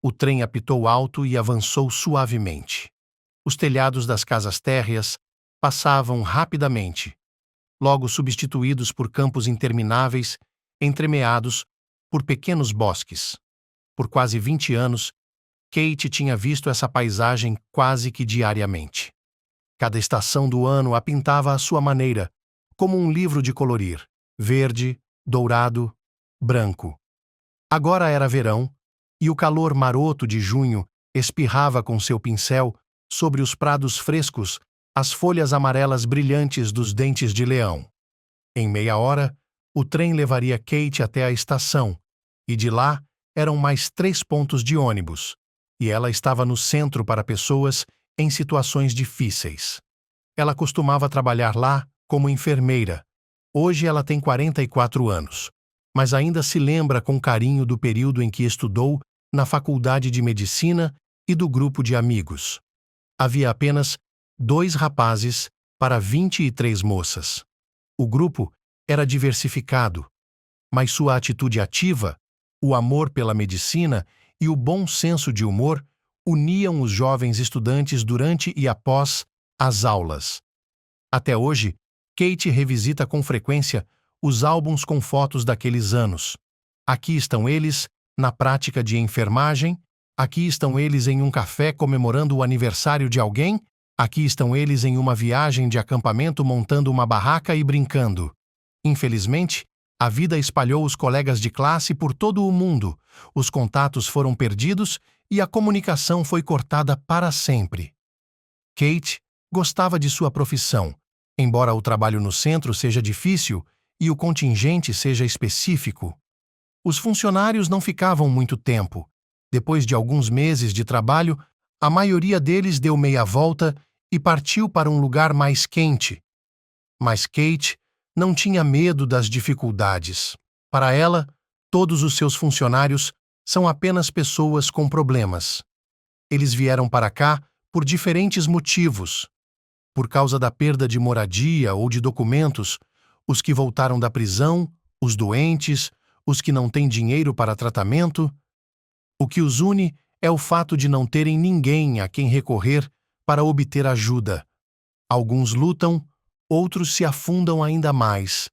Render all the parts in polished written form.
O trem apitou alto e avançou suavemente. Os telhados das casas térreas passavam rapidamente, logo substituídos por campos intermináveis, entremeados por pequenos bosques. Por quase 20 anos, Kate tinha visto essa paisagem quase que diariamente. Cada estação do ano a pintava à sua maneira, como um livro de colorir: verde, dourado, branco. Agora era verão, e o calor maroto de junho espirrava com seu pincel sobre os prados frescos as folhas amarelas brilhantes dos dentes de leão. Em meia hora, o trem levaria Kate até a estação, e de lá eram mais 3 pontos de ônibus, e ela estava no centro para pessoas em situações difíceis. Ela costumava trabalhar lá como enfermeira. Hoje ela tem 44 anos, mas ainda se lembra com carinho do período em que estudou na Faculdade de Medicina e do grupo de amigos. Havia apenas 2 rapazes para 23 moças. O grupo era diversificado, mas sua atitude ativa, o amor pela medicina e o bom senso de humor uniam os jovens estudantes durante e após as aulas. Até hoje, Kate revisita com frequência os álbuns com fotos daqueles anos. Aqui estão eles na prática de enfermagem, aqui estão eles em um café comemorando o aniversário de alguém, aqui estão eles em uma viagem de acampamento montando uma barraca e brincando. Infelizmente, a vida espalhou os colegas de classe por todo o mundo, os contatos foram perdidos e a comunicação foi cortada para sempre. Kate gostava de sua profissão, embora o trabalho no centro seja difícil e o contingente seja específico. Os funcionários não ficavam muito tempo. Depois de alguns meses de trabalho, a maioria deles deu meia volta e partiu para um lugar mais quente. Mas Kate não tinha medo das dificuldades. Para ela, todos os seus funcionários são apenas pessoas com problemas. Eles vieram para cá por diferentes motivos. Por causa da perda de moradia ou de documentos, os que voltaram da prisão, os doentes, os que não têm dinheiro para tratamento. O que os une é o fato de não terem ninguém a quem recorrer para obter ajuda. Alguns lutam, outros se afundam ainda mais.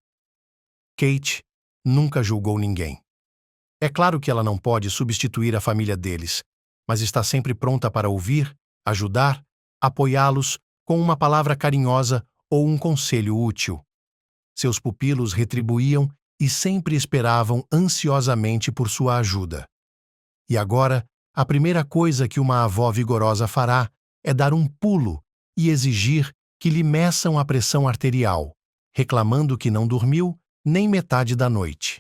Kate nunca julgou ninguém. É claro que ela não pode substituir a família deles, mas está sempre pronta para ouvir, ajudar, apoiá-los com uma palavra carinhosa ou um conselho útil. Seus pupilos retribuíam e sempre esperavam ansiosamente por sua ajuda. E agora, a primeira coisa que uma avó vigorosa fará é dar um pulo e exigir que lhe meçam a pressão arterial, reclamando que não dormiu nem metade da noite.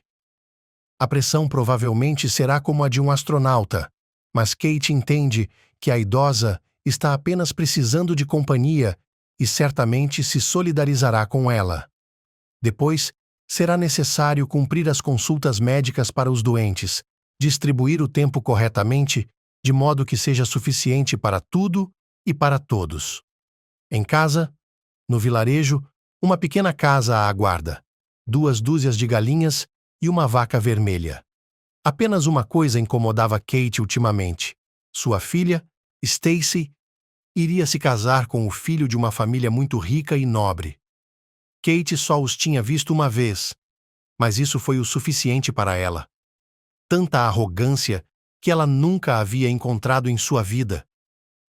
A pressão provavelmente será como a de um astronauta, mas Kate entende que a idosa está apenas precisando de companhia e certamente se solidarizará com ela. Depois, será necessário cumprir as consultas médicas para os doentes, distribuir o tempo corretamente, de modo que seja suficiente para tudo e para todos. Em casa, no vilarejo, uma pequena casa a aguarda, 2 dúzias de galinhas e uma vaca vermelha. Apenas uma coisa incomodava Kate ultimamente. Sua filha, Stacy, iria se casar com o filho de uma família muito rica e nobre. Kate só os tinha visto uma vez, mas isso foi o suficiente para ela. Tanta arrogância que ela nunca havia encontrado em sua vida.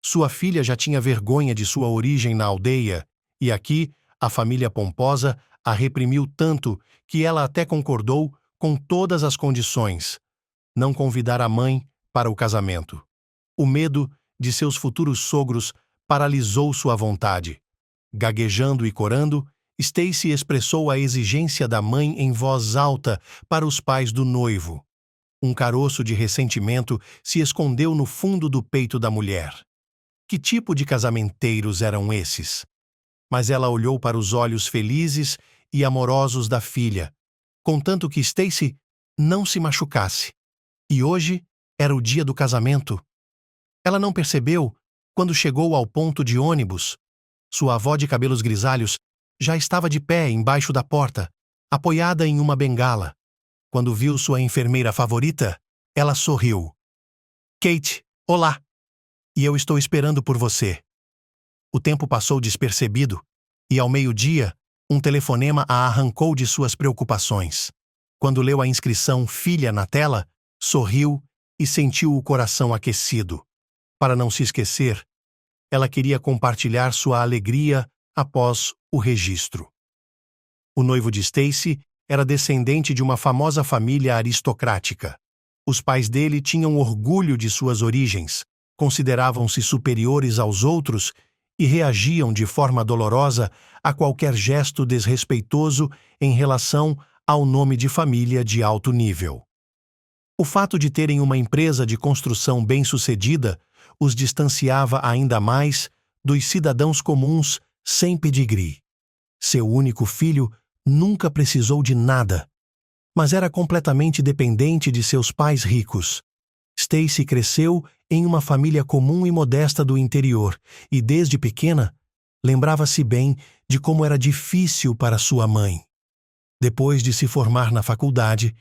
Sua filha já tinha vergonha de sua origem na aldeia, e aqui a família pomposa a reprimiu tanto que ela até concordou com todas as condições: não convidar a mãe para o casamento. O medo de seus futuros sogros paralisou sua vontade. Gaguejando e corando, Stacy expressou a exigência da mãe em voz alta para os pais do noivo. Um caroço de ressentimento se escondeu no fundo do peito da mulher. Que tipo de casamenteiros eram esses? Mas ela olhou para os olhos felizes e amorosos da filha, contanto que Stacy não se machucasse. E hoje era o dia do casamento. Ela não percebeu quando chegou ao ponto de ônibus. Sua avó de cabelos grisalhos já estava de pé embaixo da porta, apoiada em uma bengala. Quando viu sua enfermeira favorita, ela sorriu. Kate, olá! E eu estou esperando por você. O tempo passou despercebido, e ao meio-dia, um telefonema a arrancou de suas preocupações. Quando leu a inscrição Filha na tela, sorriu e sentiu o coração aquecido. Para não se esquecer, ela queria compartilhar sua alegria após o registro. O noivo de Stacy era descendente de uma famosa família aristocrática. Os pais dele tinham orgulho de suas origens, consideravam-se superiores aos outros e reagiam de forma dolorosa a qualquer gesto desrespeitoso em relação ao nome de família de alto nível. O fato de terem uma empresa de construção bem-sucedida os distanciava ainda mais dos cidadãos comuns sem pedigree. Seu único filho nunca precisou de nada, mas era completamente dependente de seus pais ricos. Stacy cresceu em uma família comum e modesta do interior e, desde pequena, lembrava-se bem de como era difícil para sua mãe. Depois de se formar na faculdade,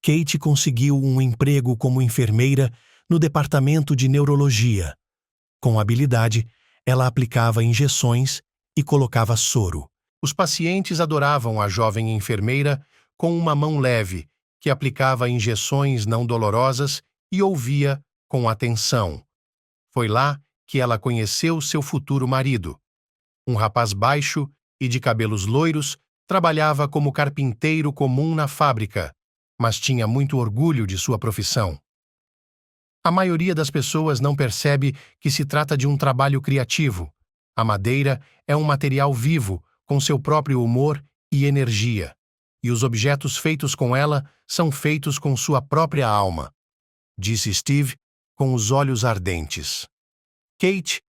Kate conseguiu um emprego como enfermeira no departamento de neurologia. Com habilidade, ela aplicava injeções e colocava soro. Os pacientes adoravam a jovem enfermeira com uma mão leve, que aplicava injeções não dolorosas e ouvia com atenção. Foi lá que ela conheceu seu futuro marido. Um rapaz baixo e de cabelos loiros, trabalhava como carpinteiro comum na fábrica, mas tinha muito orgulho de sua profissão. A maioria das pessoas não percebe que se trata de um trabalho criativo. A madeira é um material vivo, com seu próprio humor e energia, e os objetos feitos com ela são feitos com sua própria alma, disse Steve, com os olhos ardentes. Kate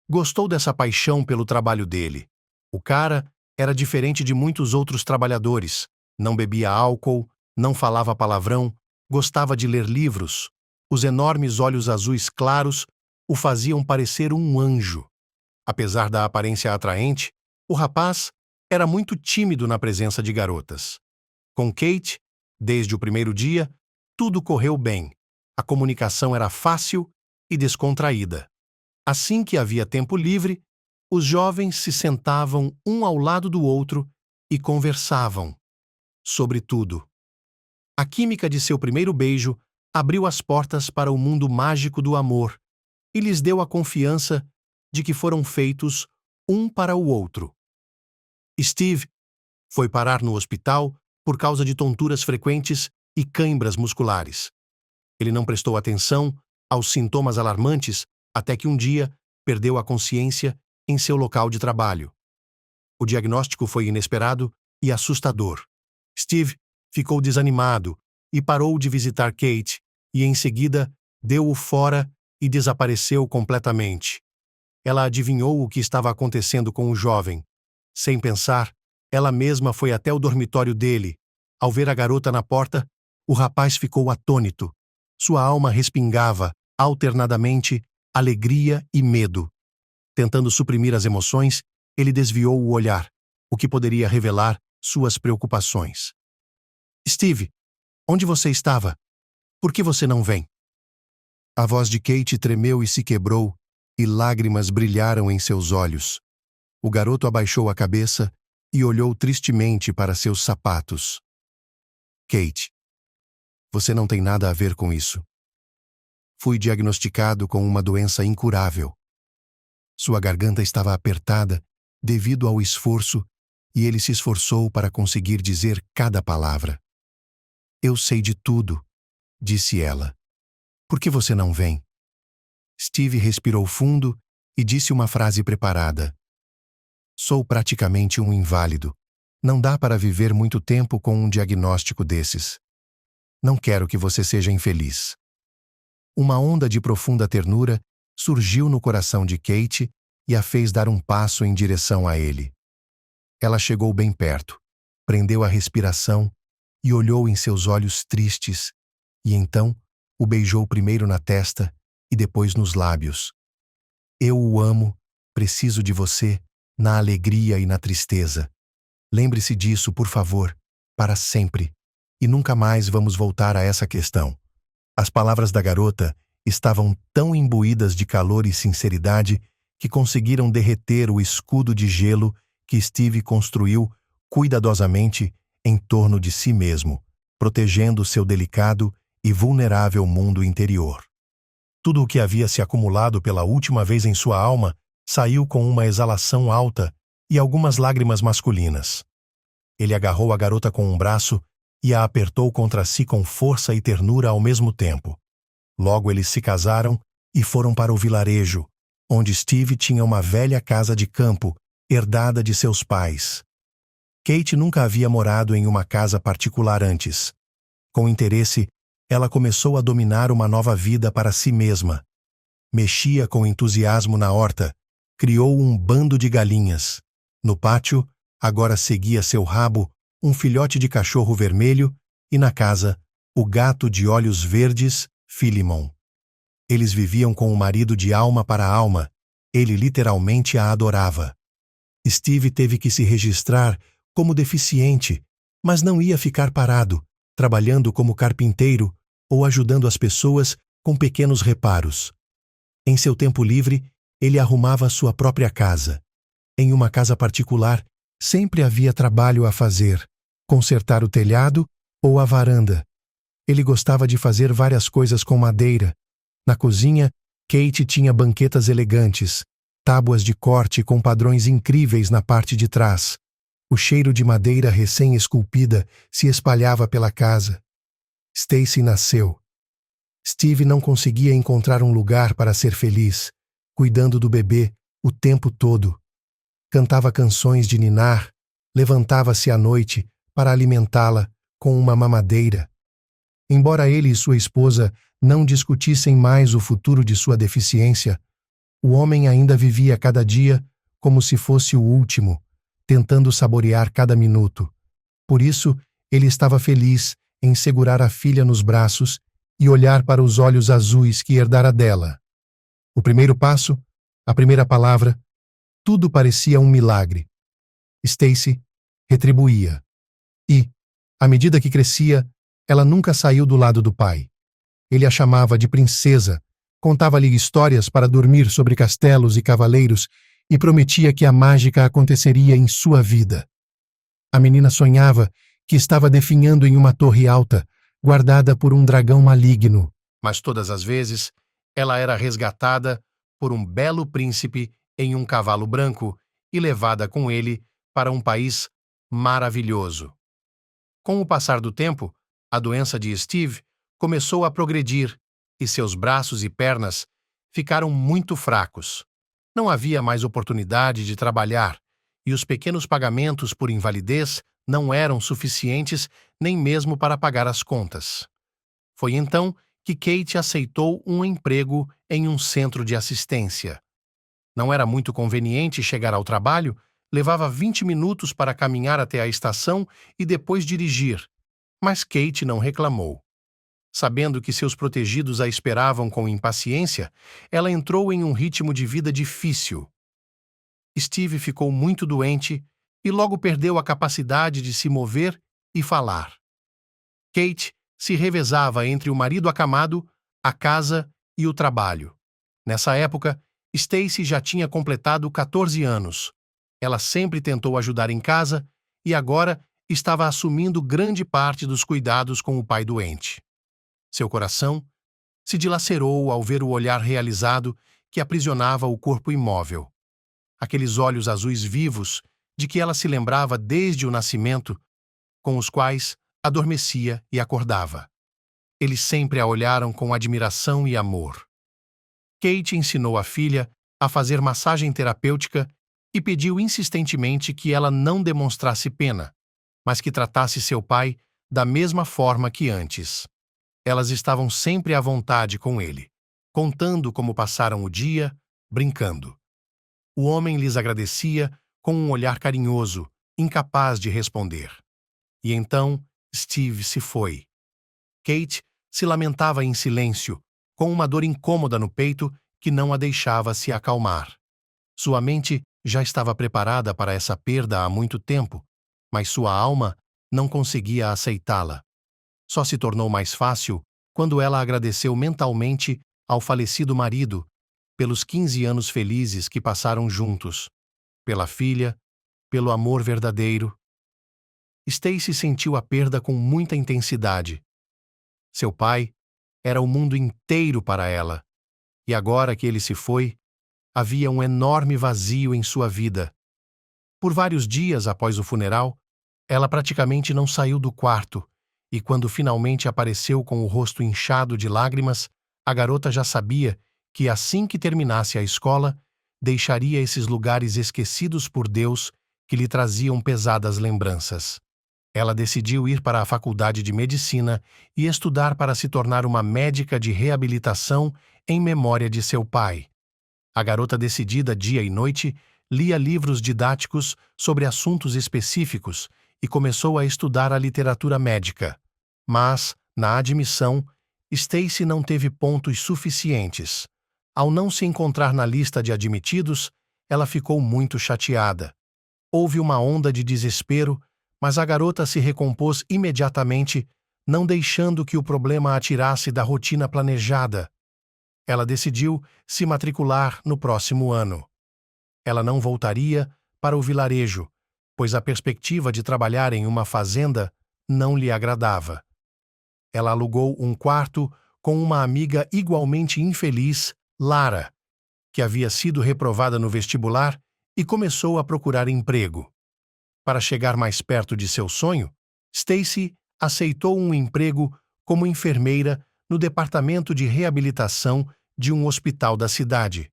gostou dessa paixão pelo trabalho dele. O cara era diferente de muitos outros trabalhadores. Não bebia álcool, não falava palavrão, gostava de ler livros. Os enormes olhos azuis claros o faziam parecer um anjo. Apesar da aparência atraente, o rapaz era muito tímido na presença de garotas. Com Kate, desde o primeiro dia, tudo correu bem. A comunicação era fácil e descontraída. Assim que havia tempo livre, os jovens se sentavam um ao lado do outro e conversavam sobre tudo. A química de seu primeiro beijo abriu as portas para o mundo mágico do amor e lhes deu a confiança de que foram feitos um para o outro. Steve foi parar no hospital por causa de tonturas frequentes e cãibras musculares. Ele não prestou atenção aos sintomas alarmantes até que um dia perdeu a consciência em seu local de trabalho. O diagnóstico foi inesperado e assustador. Steve ficou desanimado e parou de visitar Kate e, em seguida, deu-o fora e desapareceu completamente. Ela adivinhou o que estava acontecendo com o jovem. Sem pensar, ela mesma foi até o dormitório dele. Ao ver a garota na porta, o rapaz ficou atônito. Sua alma respingava, alternadamente, alegria e medo. Tentando suprimir as emoções, ele desviou o olhar, o que poderia revelar suas preocupações. Steve, onde você estava? Por que você não vem? A voz de Kate tremeu e se quebrou, e lágrimas brilharam em seus olhos. O garoto abaixou a cabeça e olhou tristemente para seus sapatos. Kate, você não tem nada a ver com isso. Fui diagnosticado com uma doença incurável. Sua garganta estava apertada devido ao esforço e ele se esforçou para conseguir dizer cada palavra. Eu sei de tudo, disse ela. Por que você não vem? Steve respirou fundo e disse uma frase preparada. Sou praticamente um inválido. Não dá para viver muito tempo com um diagnóstico desses. Não quero que você seja infeliz. Uma onda de profunda ternura surgiu no coração de Kate e a fez dar um passo em direção a ele. Ela chegou bem perto, prendeu a respiração e olhou em seus olhos tristes, e então o beijou primeiro na testa e depois nos lábios. Eu o amo, preciso de você, na alegria e na tristeza. Lembre-se disso, por favor, para sempre, e nunca mais vamos voltar a essa questão. As palavras da garota estavam tão imbuídas de calor e sinceridade que conseguiram derreter o escudo de gelo que Steve construiu cuidadosamente em torno de si mesmo, protegendo seu delicado e vulnerável mundo interior. Tudo o que havia se acumulado pela última vez em sua alma saiu com uma exalação alta e algumas lágrimas masculinas. Ele agarrou a garota com um braço e a apertou contra si com força e ternura ao mesmo tempo. Logo eles se casaram e foram para o vilarejo, onde Steve tinha uma velha casa de campo, herdada de seus pais. Kate nunca havia morado em uma casa particular antes. Com interesse, ela começou a dominar uma nova vida para si mesma. Mexia com entusiasmo na horta, criou um bando de galinhas. No pátio, agora seguia seu rabo um filhote de cachorro vermelho e na casa, o gato de olhos verdes, Philemon. Eles viviam com o marido de alma para alma. Ele literalmente a adorava. Steve teve que se registrar como deficiente, mas não ia ficar parado, trabalhando como carpinteiro ou ajudando as pessoas com pequenos reparos. Em seu tempo livre, ele arrumava sua própria casa. Em uma casa particular, sempre havia trabalho a fazer, consertar o telhado ou a varanda. Ele gostava de fazer várias coisas com madeira. Na cozinha, Kate tinha banquetas elegantes, tábuas de corte com padrões incríveis na parte de trás. O cheiro de madeira recém-esculpida se espalhava pela casa. Stacy nasceu. Steve não conseguia encontrar um lugar para ser feliz, cuidando do bebê o tempo todo. Cantava canções de ninar, levantava-se à noite para alimentá-la com uma mamadeira. Embora ele e sua esposa não discutissem mais o futuro de sua deficiência, o homem ainda vivia cada dia como se fosse o último, tentando saborear cada minuto. Por isso, ele estava feliz em segurar a filha nos braços e olhar para os olhos azuis que herdara dela. O primeiro passo, a primeira palavra, tudo parecia um milagre. Stacy retribuía. E, à medida que crescia, ela nunca saiu do lado do pai. Ele a chamava de princesa, contava-lhe histórias para dormir sobre castelos e cavaleiros e prometia que a mágica aconteceria em sua vida. A menina sonhava que estava definhando em uma torre alta, guardada por um dragão maligno. Mas todas as vezes, ela era resgatada por um belo príncipe em um cavalo branco e levada com ele para um país maravilhoso. Com o passar do tempo, a doença de Steve começou a progredir e seus braços e pernas ficaram muito fracos. Não havia mais oportunidade de trabalhar e os pequenos pagamentos por invalidez não eram suficientes nem mesmo para pagar as contas. Foi então que Kate aceitou um emprego em um centro de assistência. Não era muito conveniente chegar ao trabalho, levava 20 minutos para caminhar até a estação e depois dirigir, mas Kate não reclamou. Sabendo que seus protegidos a esperavam com impaciência, ela entrou em um ritmo de vida difícil. Steve ficou muito doente e logo perdeu a capacidade de se mover e falar. Kate se revezava entre o marido acamado, a casa e o trabalho. Nessa época, Stacy já tinha completado 14 anos. Ela sempre tentou ajudar em casa e agora estava assumindo grande parte dos cuidados com o pai doente. Seu coração se dilacerou ao ver o olhar realizado que aprisionava o corpo imóvel. Aqueles olhos azuis vivos de que ela se lembrava desde o nascimento, com os quais adormecia e acordava. Eles sempre a olharam com admiração e amor. Kate ensinou a filha a fazer massagem terapêutica e pediu insistentemente que ela não demonstrasse pena, mas que tratasse seu pai da mesma forma que antes. Elas estavam sempre à vontade com ele, contando como passaram o dia, brincando. O homem lhes agradecia com um olhar carinhoso, incapaz de responder. E então Steve se foi. Kate se lamentava em silêncio, com uma dor incômoda no peito que não a deixava se acalmar. Sua mente já estava preparada para essa perda há muito tempo, mas sua alma não conseguia aceitá-la. Só se tornou mais fácil quando ela agradeceu mentalmente ao falecido marido, pelos 15 anos felizes que passaram juntos, pela filha, pelo amor verdadeiro. Stacy sentiu a perda com muita intensidade. Seu pai era o mundo inteiro para ela, e agora que ele se foi, havia um enorme vazio em sua vida. Por vários dias após o funeral, ela praticamente não saiu do quarto, e quando finalmente apareceu com o rosto inchado de lágrimas, a garota já sabia que assim que terminasse a escola, deixaria esses lugares esquecidos por Deus que lhe traziam pesadas lembranças. Ela decidiu ir para a faculdade de medicina e estudar para se tornar uma médica de reabilitação em memória de seu pai. A garota, decidida dia e noite, lia livros didáticos sobre assuntos específicos e começou a estudar a literatura médica. Mas, na admissão, Stacy não teve pontos suficientes. Ao não se encontrar na lista de admitidos, ela ficou muito chateada. Houve uma onda de desespero, mas a garota se recompôs imediatamente, não deixando que o problema a tirasse da rotina planejada. Ela decidiu se matricular no próximo ano. Ela não voltaria para o vilarejo, pois a perspectiva de trabalhar em uma fazenda não lhe agradava. Ela alugou um quarto com uma amiga igualmente infeliz, Lara, que havia sido reprovada no vestibular e começou a procurar emprego. Para chegar mais perto de seu sonho, Stacy aceitou um emprego como enfermeira no departamento de reabilitação de um hospital da cidade.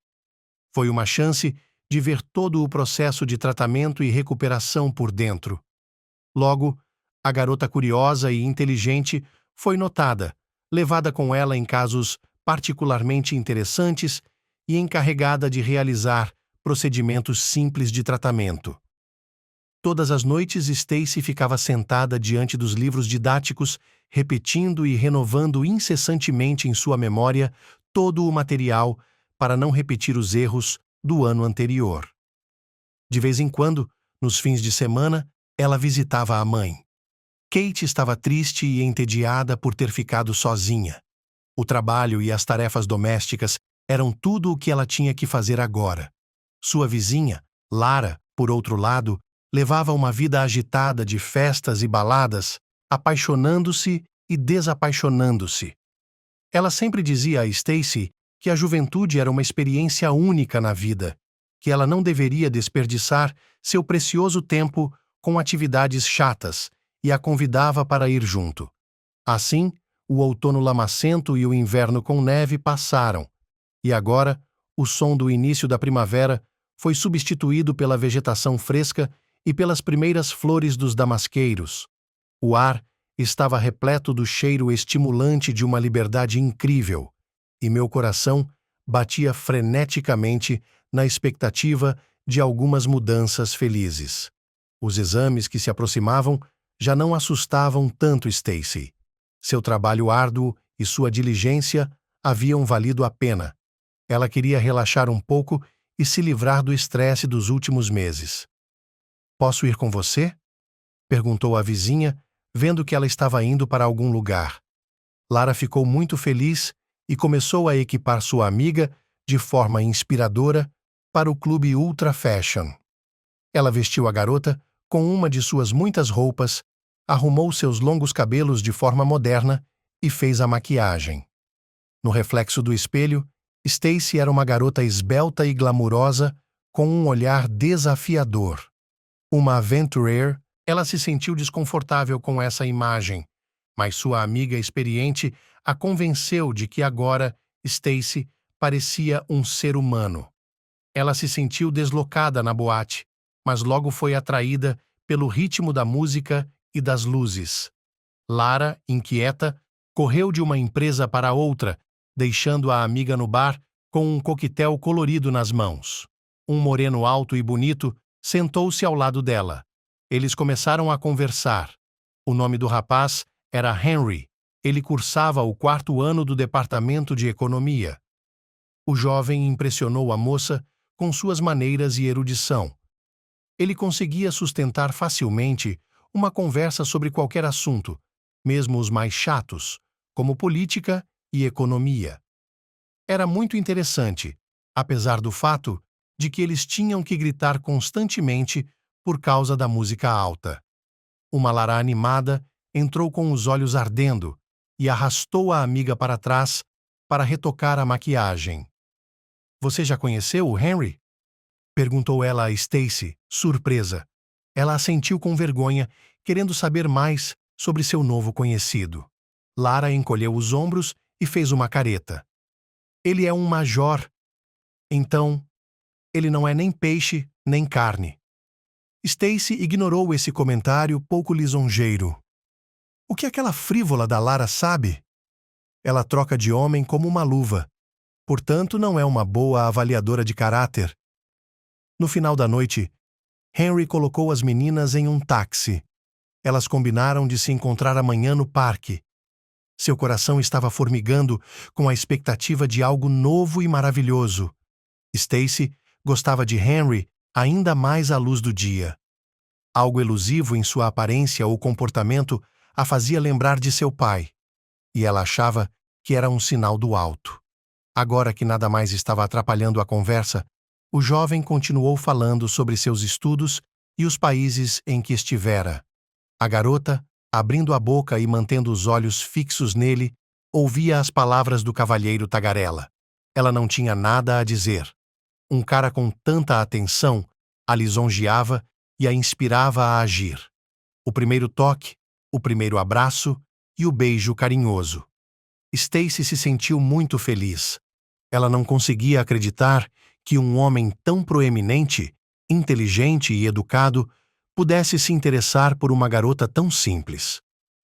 Foi uma chance de ver todo o processo de tratamento e recuperação por dentro. Logo, a garota curiosa e inteligente foi notada, levada com ela em casos particularmente interessantes e encarregada de realizar procedimentos simples de tratamento. Todas as noites, Stacy ficava sentada diante dos livros didáticos, repetindo e renovando incessantemente em sua memória todo o material para não repetir os erros do ano anterior. De vez em quando, nos fins de semana, ela visitava a mãe. Kate estava triste e entediada por ter ficado sozinha. O trabalho e as tarefas domésticas eram tudo o que ela tinha que fazer agora. Sua vizinha, Lara, por outro lado, levava uma vida agitada de festas e baladas, apaixonando-se e desapaixonando-se. Ela sempre dizia a Stacy que a juventude era uma experiência única na vida, que ela não deveria desperdiçar seu precioso tempo com atividades chatas, e a convidava para ir junto. Assim, o outono lamacento e o inverno com neve passaram, e agora o som do início da primavera foi substituído pela vegetação fresca e pelas primeiras flores dos damasqueiros. O ar estava repleto do cheiro estimulante de uma liberdade incrível, e meu coração batia freneticamente na expectativa de algumas mudanças felizes. Os exames que se aproximavam já não assustavam tanto Stacy. Seu trabalho árduo e sua diligência haviam valido a pena. Ela queria relaxar um pouco e se livrar do estresse dos últimos meses. "Posso ir com você?" perguntou a vizinha, vendo que ela estava indo para algum lugar. Lara ficou muito feliz e começou a equipar sua amiga de forma inspiradora para o clube Ultra Fashion. Ela vestiu a garota com uma de suas muitas roupas, arrumou seus longos cabelos de forma moderna e fez a maquiagem. No reflexo do espelho, Stacy era uma garota esbelta e glamurosa, com um olhar desafiador. Uma aventureira, ela se sentiu desconfortável com essa imagem, mas sua amiga experiente a convenceu de que agora Stacy parecia um ser humano. Ela se sentiu deslocada na boate, mas logo foi atraída pelo ritmo da música e das luzes. Lara, inquieta, correu de uma empresa para outra, deixando a amiga no bar com um coquetel colorido nas mãos. Um moreno alto e bonito sentou-se ao lado dela. Eles começaram a conversar. O nome do rapaz era Henry. Ele cursava o 4º ano do departamento de economia. O jovem impressionou a moça com suas maneiras e erudição. Ele conseguia sustentar facilmente uma conversa sobre qualquer assunto, mesmo os mais chatos, como política e economia. Era muito interessante, apesar do fato de que eles tinham que gritar constantemente por causa da música alta. Uma Lara animada entrou com os olhos ardendo e arrastou a amiga para trás para retocar a maquiagem. "Você já conheceu o Henry?" perguntou ela a Stacy, surpresa. Ela assentiu com vergonha, querendo saber mais sobre seu novo conhecido. Lara encolheu os ombros e fez uma careta. "Ele é um major. Então, ele não é nem peixe, nem carne." Stacy ignorou esse comentário pouco lisonjeiro. O que aquela frívola da Lara sabe? Ela troca de homem como uma luva, portanto não é uma boa avaliadora de caráter. No final da noite, Henry colocou as meninas em um táxi. Elas combinaram de se encontrar amanhã no parque. Seu coração estava formigando com a expectativa de algo novo e maravilhoso. Stacy gostava de Henry ainda mais à luz do dia. Algo elusivo em sua aparência ou comportamento a fazia lembrar de seu pai, e ela achava que era um sinal do alto. Agora que nada mais estava atrapalhando a conversa, o jovem continuou falando sobre seus estudos e os países em que estivera. A garota, abrindo a boca e mantendo os olhos fixos nele, ouvia as palavras do cavalheiro tagarela. Ela não tinha nada a dizer. Um cara com tanta atenção a lisonjeava e a inspirava a agir. O primeiro toque, o primeiro abraço e o beijo carinhoso. Stacy se sentiu muito feliz. Ela não conseguia acreditar que um homem tão proeminente, inteligente e educado pudesse se interessar por uma garota tão simples.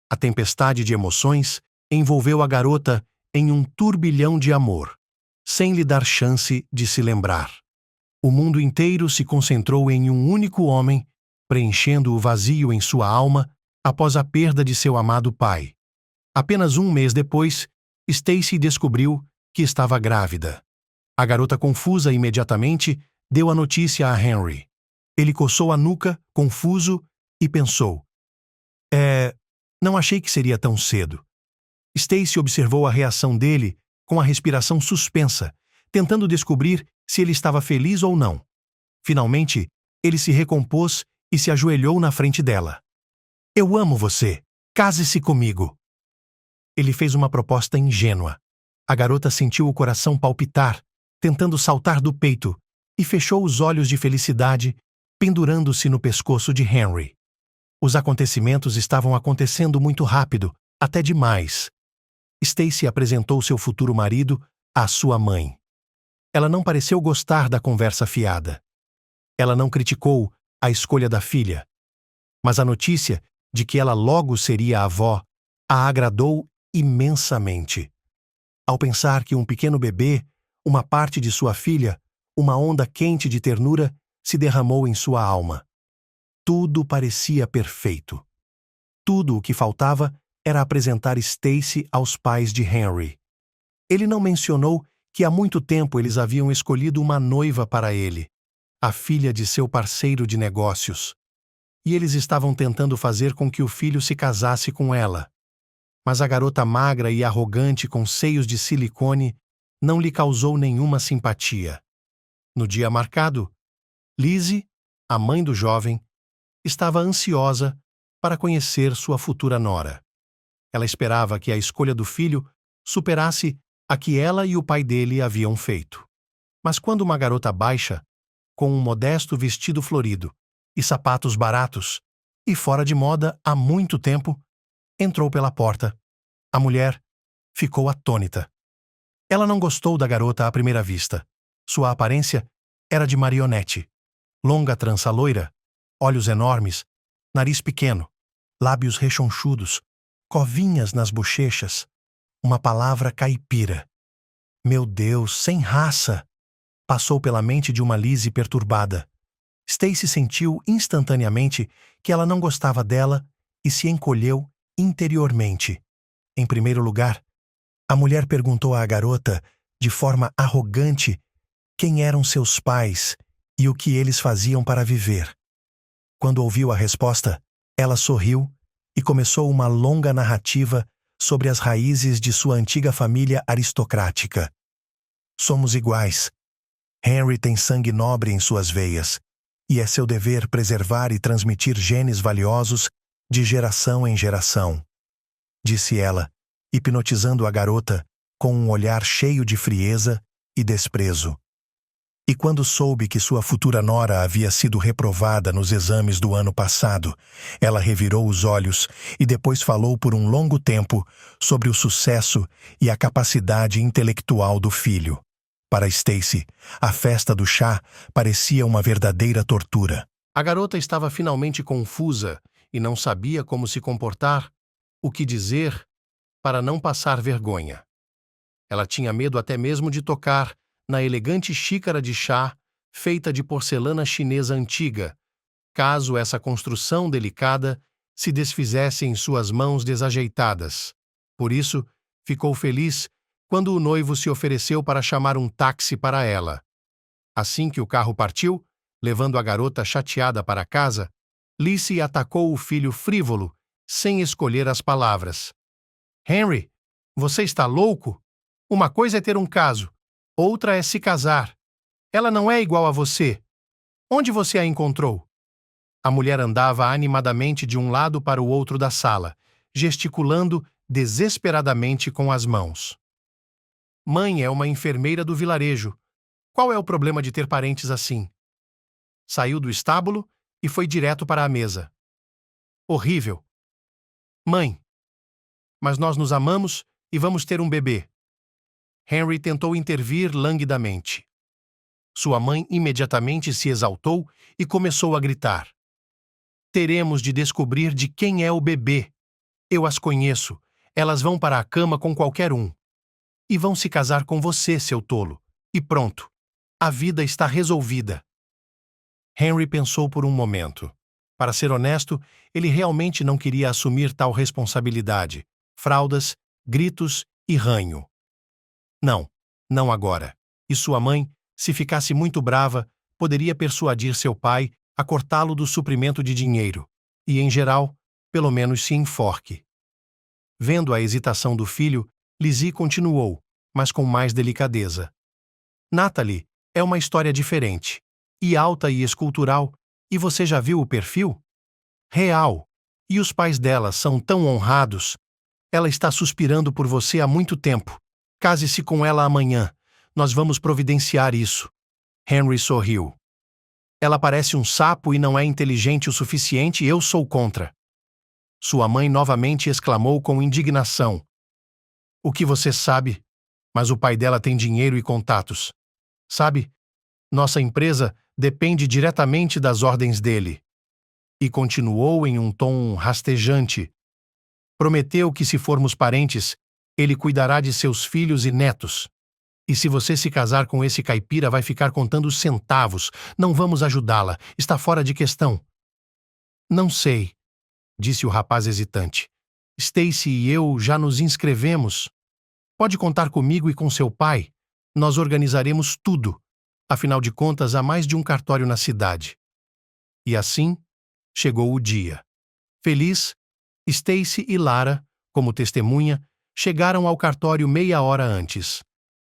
A tempestade de emoções envolveu a garota em um turbilhão de amor, sem lhe dar chance de se lembrar. O mundo inteiro se concentrou em um único homem, preenchendo o vazio em sua alma após a perda de seu amado pai. Apenas um mês depois, Stacy descobriu que estava grávida. A garota, confusa imediatamente, deu a notícia a Henry. Ele coçou a nuca, confuso, e pensou: não achei que seria tão cedo." Stacy observou a reação dele com a respiração suspensa, tentando descobrir se ele estava feliz ou não. Finalmente, ele se recompôs e se ajoelhou na frente dela. "Eu amo você. Case-se comigo." Ele fez uma proposta ingênua. A garota sentiu o coração palpitar, tentando saltar do peito, e fechou os olhos de felicidade, pendurando-se no pescoço de Henry. Os acontecimentos estavam acontecendo muito rápido, até demais. Stacy apresentou seu futuro marido à sua mãe. Ela não pareceu gostar da conversa fiada. Ela não criticou a escolha da filha, mas a notícia de que ela logo seria avó a agradou imensamente. Ao pensar que um pequeno bebê, uma parte de sua filha, uma onda quente de ternura, se derramou em sua alma. Tudo parecia perfeito. Tudo o que faltava era apresentar Stacy aos pais de Henry. Ele não mencionou que há muito tempo eles haviam escolhido uma noiva para ele, a filha de seu parceiro de negócios. E eles estavam tentando fazer com que o filho se casasse com ela. Mas a garota magra e arrogante com seios de silicone não lhe causou nenhuma simpatia. No dia marcado, Lizzie, a mãe do jovem, estava ansiosa para conhecer sua futura nora. Ela esperava que a escolha do filho superasse a que ela e o pai dele haviam feito. Mas quando uma garota baixa, com um modesto vestido florido e sapatos baratos, e fora de moda há muito tempo, entrou pela porta, a mulher ficou atônita. Ela não gostou da garota à primeira vista. Sua aparência era de marionete. Longa trança loira, olhos enormes, nariz pequeno, lábios rechonchudos, covinhas nas bochechas, uma palavra caipira. Meu Deus, sem raça! Passou pela mente de uma Lizzie perturbada. Stacy sentiu instantaneamente que ela não gostava dela e se encolheu interiormente. Em primeiro lugar, a mulher perguntou à garota, de forma arrogante, quem eram seus pais e o que eles faziam para viver. Quando ouviu a resposta, ela sorriu e começou uma longa narrativa sobre as raízes de sua antiga família aristocrática. Somos iguais. Henry tem sangue nobre em suas veias, e é seu dever preservar e transmitir genes valiosos de geração em geração, disse ela, hipnotizando a garota com um olhar cheio de frieza e desprezo. E quando soube que sua futura nora havia sido reprovada nos exames do ano passado, ela revirou os olhos e depois falou por um longo tempo sobre o sucesso e a capacidade intelectual do filho. Para Stacy, a festa do chá parecia uma verdadeira tortura. A garota estava finalmente confusa e não sabia como se comportar, o que dizer, para não passar vergonha. Ela tinha medo até mesmo de tocar na elegante xícara de chá feita de porcelana chinesa antiga, caso essa construção delicada se desfizesse em suas mãos desajeitadas. Por isso, ficou feliz quando o noivo se ofereceu para chamar um táxi para ela. Assim que o carro partiu, levando a garota chateada para casa, Lizzie atacou o filho frívolo, sem escolher as palavras. Henry, você está louco? Uma coisa é ter um caso, outra é se casar. Ela não é igual a você. Onde você a encontrou? A mulher andava animadamente de um lado para o outro da sala, gesticulando desesperadamente com as mãos. Mãe é uma enfermeira do vilarejo. Qual é o problema de ter parentes assim? Saiu do estábulo e foi direto para a mesa. Horrível. Mãe, mas nós nos amamos e vamos ter um bebê. Henry tentou intervir languidamente. Sua mãe imediatamente se exaltou e começou a gritar. Teremos de descobrir de quem é o bebê. Eu as conheço. Elas vão para a cama com qualquer um. E vão se casar com você, seu tolo. E pronto. A vida está resolvida. Henry pensou por um momento. Para ser honesto, ele realmente não queria assumir tal responsabilidade. Fraldas, gritos e ranho. Não, não agora. E sua mãe, se ficasse muito brava, poderia persuadir seu pai a cortá-lo do suprimento de dinheiro. E, em geral, pelo menos se enforque. Vendo a hesitação do filho, Lizzie continuou, mas com mais delicadeza. Natalie é uma história diferente. E alta e escultural. E você já viu o perfil? Real. E os pais dela são tão honrados. Ela está suspirando por você há muito tempo. Case-se com ela amanhã. Nós vamos providenciar isso. Henry sorriu. Ela parece um sapo e não é inteligente o suficiente, eu sou contra. Sua mãe novamente exclamou com indignação. O que você sabe? Mas o pai dela tem dinheiro e contatos. Sabe? Nossa empresa depende diretamente das ordens dele. E continuou em um tom rastejante. Prometeu que se formos parentes, ele cuidará de seus filhos e netos. E se você se casar com esse caipira, vai ficar contando centavos. Não vamos ajudá-la. Está fora de questão. Não sei, disse o rapaz hesitante. Stacy e eu já nos inscrevemos. Pode contar comigo e com seu pai. Nós organizaremos tudo. Afinal de contas, há mais de um cartório na cidade. E assim, chegou o dia. Feliz, Stacy e Lara, como testemunha, chegaram ao cartório meia hora antes.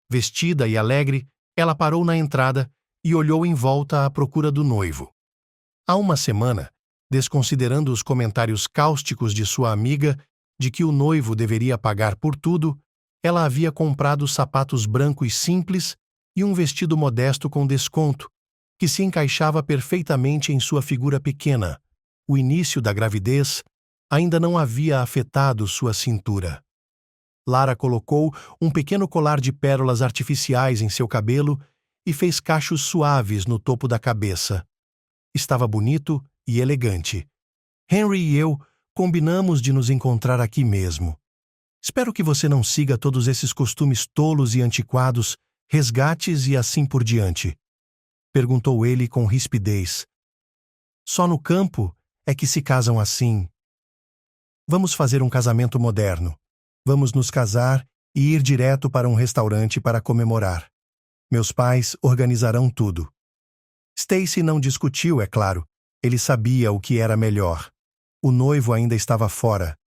Vestida e alegre, ela parou na entrada e olhou em volta à procura do noivo. Há uma semana, desconsiderando os comentários cáusticos de sua amiga de que o noivo deveria pagar por tudo, ela havia comprado sapatos brancos simples e um vestido modesto com desconto, que se encaixava perfeitamente em sua figura pequena. O início da gravidez ainda não havia afetado sua cintura. Lara colocou um pequeno colar de pérolas artificiais em seu cabelo e fez cachos suaves no topo da cabeça. Estava bonito e elegante. Henry e eu combinamos de nos encontrar aqui mesmo. Espero que você não siga todos esses costumes tolos e antiquados, resgates e assim por diante, perguntou ele com rispidez. Só no campo é que se casam assim. Vamos fazer um casamento moderno. Vamos nos casar e ir direto para um restaurante para comemorar. Meus pais organizarão tudo. Stacy não discutiu, é claro. Ele sabia o que era melhor. O noivo ainda estava fora.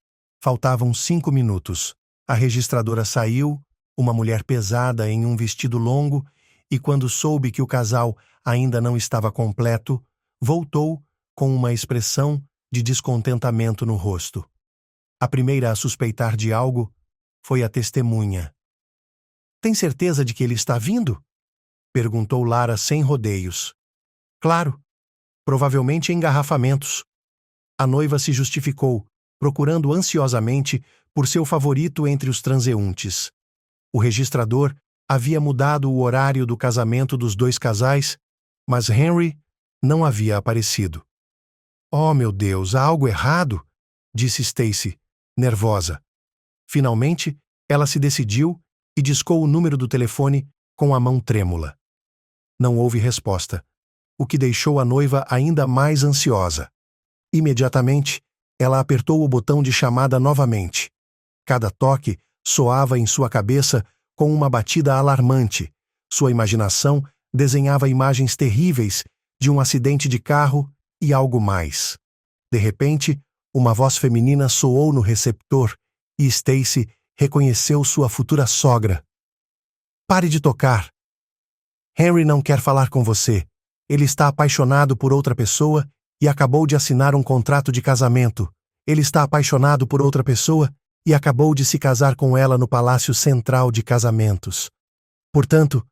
Faltavam 5 minutos. A registradora saiu uma mulher pesada em um vestido longo, e quando soube que o casal ainda não estava completo, voltou com uma expressão de descontentamento no rosto. A primeira a suspeitar de algo foi a testemunha. "Tem certeza de que ele está vindo?" perguntou Lara sem rodeios. "Claro, provavelmente engarrafamentos." A noiva se justificou, procurando ansiosamente por seu favorito entre os transeuntes. O registrador havia mudado o horário do casamento dos dois casais, mas Henry não havia aparecido. "Oh, meu Deus, há algo errado?" disse Stacy, nervosa. Finalmente, ela se decidiu e discou o número do telefone com a mão trêmula. Não houve resposta, o que deixou a noiva ainda mais ansiosa. Imediatamente, ela apertou o botão de chamada novamente. Cada toque soava em sua cabeça com uma batida alarmante. Sua imaginação desenhava imagens terríveis de um acidente de carro e algo mais. De repente, uma voz feminina soou no receptor e Stacy reconheceu sua futura sogra. "Pare de tocar. Henry não quer falar com você. Ele está apaixonado por outra pessoa e acabou de assinar um contrato de casamento. Ele está apaixonado por outra pessoa e acabou de se casar com ela no Palácio Central de Casamentos. Portanto,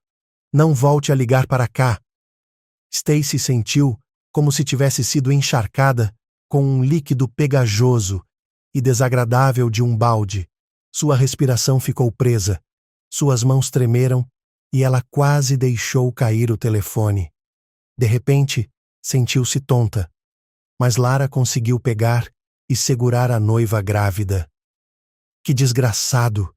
não volte a ligar para cá." Stacy sentiu como se tivesse sido encharcada com um líquido pegajoso e desagradável de um balde. Sua respiração ficou presa, suas mãos tremeram e ela quase deixou cair o telefone. De repente, sentiu-se tonta, mas Lara conseguiu pegar e segurar a noiva grávida. "Que desgraçado!"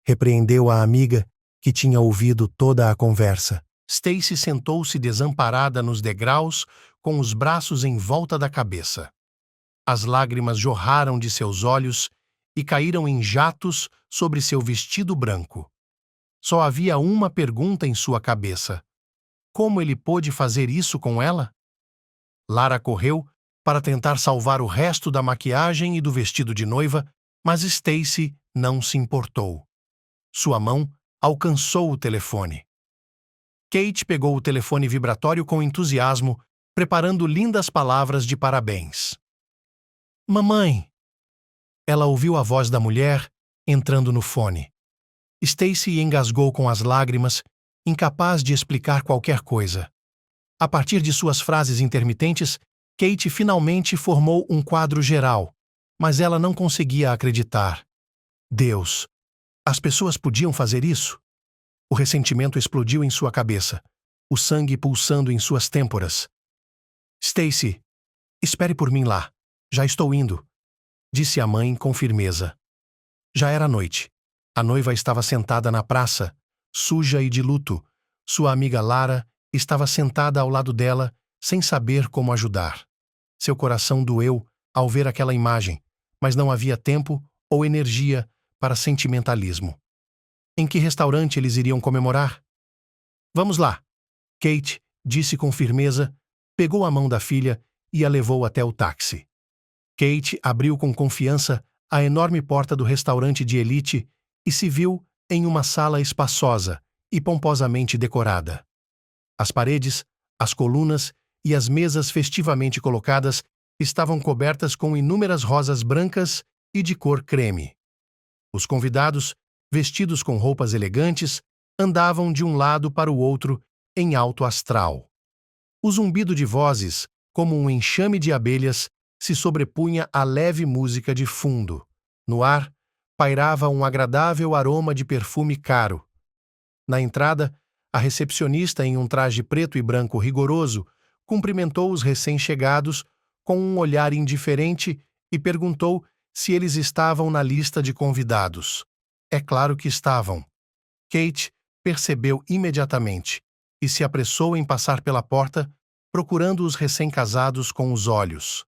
repreendeu a amiga que tinha ouvido toda a conversa. Stacy sentou-se desamparada nos degraus, com os braços em volta da cabeça. As lágrimas jorraram de seus olhos e caíram em jatos sobre seu vestido branco. Só havia uma pergunta em sua cabeça: como ele pôde fazer isso com ela? Lara correu para tentar salvar o resto da maquiagem e do vestido de noiva, mas Stacy não se importou. Sua mão alcançou o telefone. Kate pegou o telefone vibratório com entusiasmo, preparando lindas palavras de parabéns. "Mamãe!" Ela ouviu a voz da mulher entrando no fone. Stacy engasgou com as lágrimas, incapaz de explicar qualquer coisa. A partir de suas frases intermitentes, Kate finalmente formou um quadro geral, mas ela não conseguia acreditar. Deus! As pessoas podiam fazer isso? O ressentimento explodiu em sua cabeça, o sangue pulsando em suas têmporas. "Stacy, espere por mim lá. Já estou indo", disse a mãe com firmeza. Já era noite. A noiva estava sentada na praça, suja e de luto. Sua amiga Lara estava sentada ao lado dela, sem saber como ajudar. Seu coração doeu ao ver aquela imagem, mas não havia tempo ou energia para sentimentalismo. Em que restaurante eles iriam comemorar? "Vamos lá", Kate disse com firmeza, pegou a mão da filha e a levou até o táxi. Kate abriu com confiança a enorme porta do restaurante de elite e se viu em uma sala espaçosa e pomposamente decorada. As paredes, as colunas e as mesas festivamente colocadas estavam cobertas com inúmeras rosas brancas e de cor creme. Os convidados, vestidos com roupas elegantes, andavam de um lado para o outro em alto astral. O zumbido de vozes, como um enxame de abelhas, se sobrepunha à leve música de fundo. No ar, pairava um agradável aroma de perfume caro. Na entrada, a recepcionista, em um traje preto e branco rigoroso, cumprimentou os recém-chegados com um olhar indiferente e perguntou se eles estavam na lista de convidados. É claro que estavam. Kate percebeu imediatamente e se apressou em passar pela porta, procurando os recém-casados com os olhos.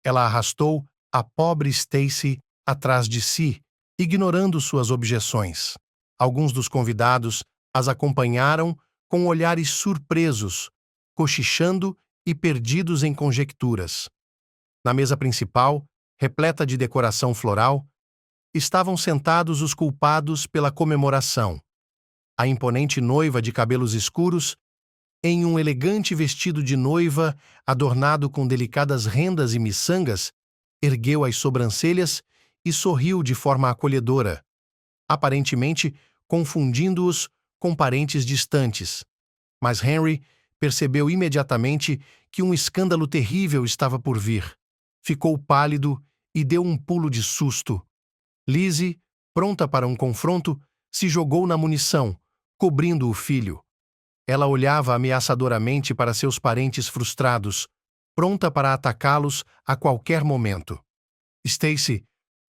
Ela arrastou a pobre Stacy atrás de si, ignorando suas objeções. Alguns dos convidados as acompanharam com olhares surpresos, cochichando e perdidos em conjecturas. Na mesa principal, repleta de decoração floral, estavam sentados os culpados pela comemoração. A imponente noiva de cabelos escuros, em um elegante vestido de noiva adornado com delicadas rendas e miçangas, ergueu as sobrancelhas e sorriu de forma acolhedora, aparentemente confundindo-os com parentes distantes. Mas Henry percebeu imediatamente que um escândalo terrível estava por vir. Ficou pálido e deu um pulo de susto. Lizzie, pronta para um confronto, se jogou na munição, cobrindo o filho. Ela olhava ameaçadoramente para seus parentes frustrados, pronta para atacá-los a qualquer momento. Stacy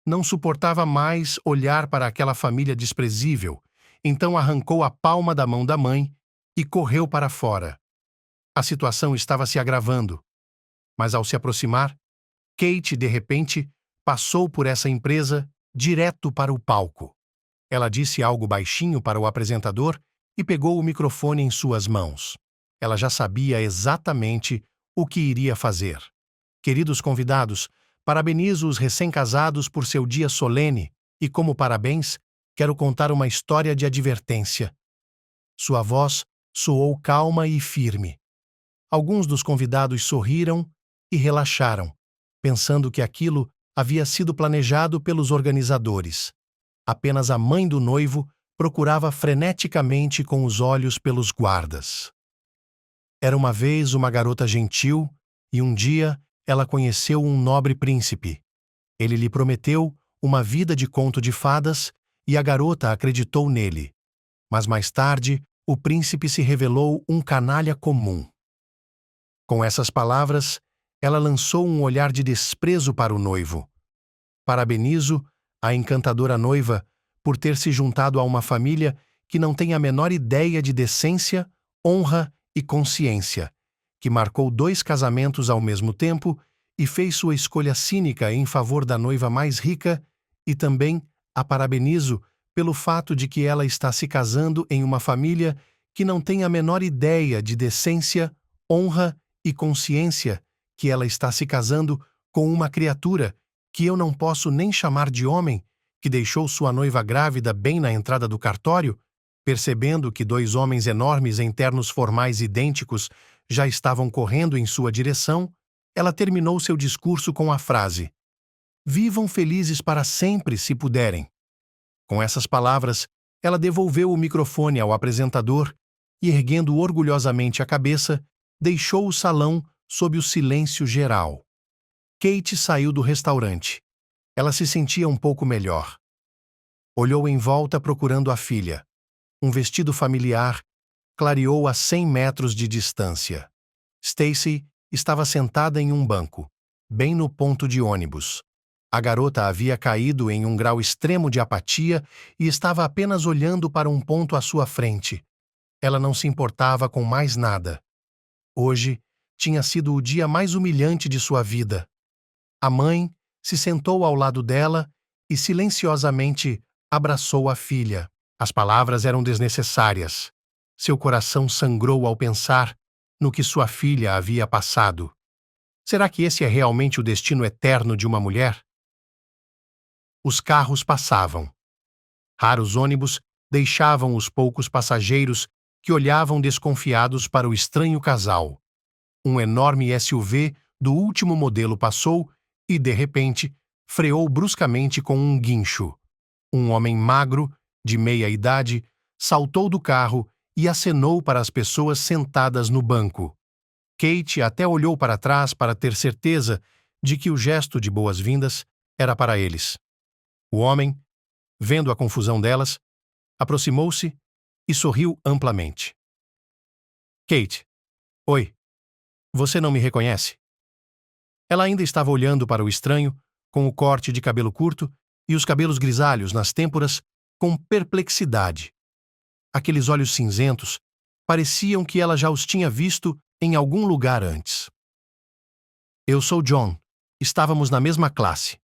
não suportava mais olhar para aquela família desprezível, então arrancou a palma da mão da mãe e correu para fora. A situação estava se agravando, mas ao se aproximar, Kate, de repente, passou por essa empresa direto para o palco. Ela disse algo baixinho para o apresentador e pegou o microfone em suas mãos. Ela já sabia exatamente o que iria fazer. Queridos convidados, parabenizo os recém-casados por seu dia solene e, como parabéns, quero contar uma história de advertência. Sua voz soou calma e firme. Alguns dos convidados sorriram e relaxaram, pensando que aquilo havia sido planejado pelos organizadores. Apenas a mãe do noivo procurava freneticamente com os olhos pelos guardas. Era uma vez uma garota gentil e um dia ela conheceu um nobre príncipe. Ele lhe prometeu uma vida de conto de fadas e a garota acreditou nele. Mas mais tarde, o príncipe se revelou um canalha comum. Com essas palavras, ela lançou um olhar de desprezo para o noivo. Parabenizo a encantadora noiva por ter se juntado a uma família que não tem a menor ideia de decência, honra e consciência, que marcou 2 casamentos ao mesmo tempo e fez sua escolha cínica em favor da noiva mais rica, e também a parabenizo pelo fato de que ela está se casando em uma família que não tem a menor ideia de decência, honra e consciência, que ela está se casando com uma criatura que eu não posso nem chamar de homem, que deixou sua noiva grávida bem na entrada do cartório, percebendo que 2 homens enormes em ternos formais idênticos já estavam correndo em sua direção, ela terminou seu discurso com a frase: "Vivam felizes para sempre, se puderem." Com essas palavras, ela devolveu o microfone ao apresentador e, erguendo orgulhosamente a cabeça, deixou o salão sob o silêncio geral. Kate saiu do restaurante. Ela se sentia um pouco melhor. Olhou em volta procurando a filha. Um vestido familiar clareou a 100 metros de distância. Stacy estava sentada em um banco, bem no ponto de ônibus. A garota havia caído em um grau extremo de apatia e estava apenas olhando para um ponto à sua frente. Ela não se importava com mais nada. Hoje tinha sido o dia mais humilhante de sua vida. A mãe se sentou ao lado dela e silenciosamente abraçou a filha. As palavras eram desnecessárias. Seu coração sangrou ao pensar no que sua filha havia passado. Será que esse é realmente o destino eterno de uma mulher? Os carros passavam. Raros ônibus deixavam os poucos passageiros que olhavam desconfiados para o estranho casal. Um enorme SUV do último modelo passou e, de repente, freou bruscamente com um guincho. Um homem magro, de meia idade, saltou do carro e acenou para as pessoas sentadas no banco. Kate até olhou para trás para ter certeza de que o gesto de boas-vindas era para eles. O homem, vendo a confusão delas, aproximou-se e sorriu amplamente. "Kate, oi, você não me reconhece?" Ela ainda estava olhando para o estranho, com o corte de cabelo curto e os cabelos grisalhos nas têmporas, com perplexidade. Aqueles olhos cinzentos pareciam que ela já os tinha visto em algum lugar antes. "Eu sou John. Estávamos na mesma classe."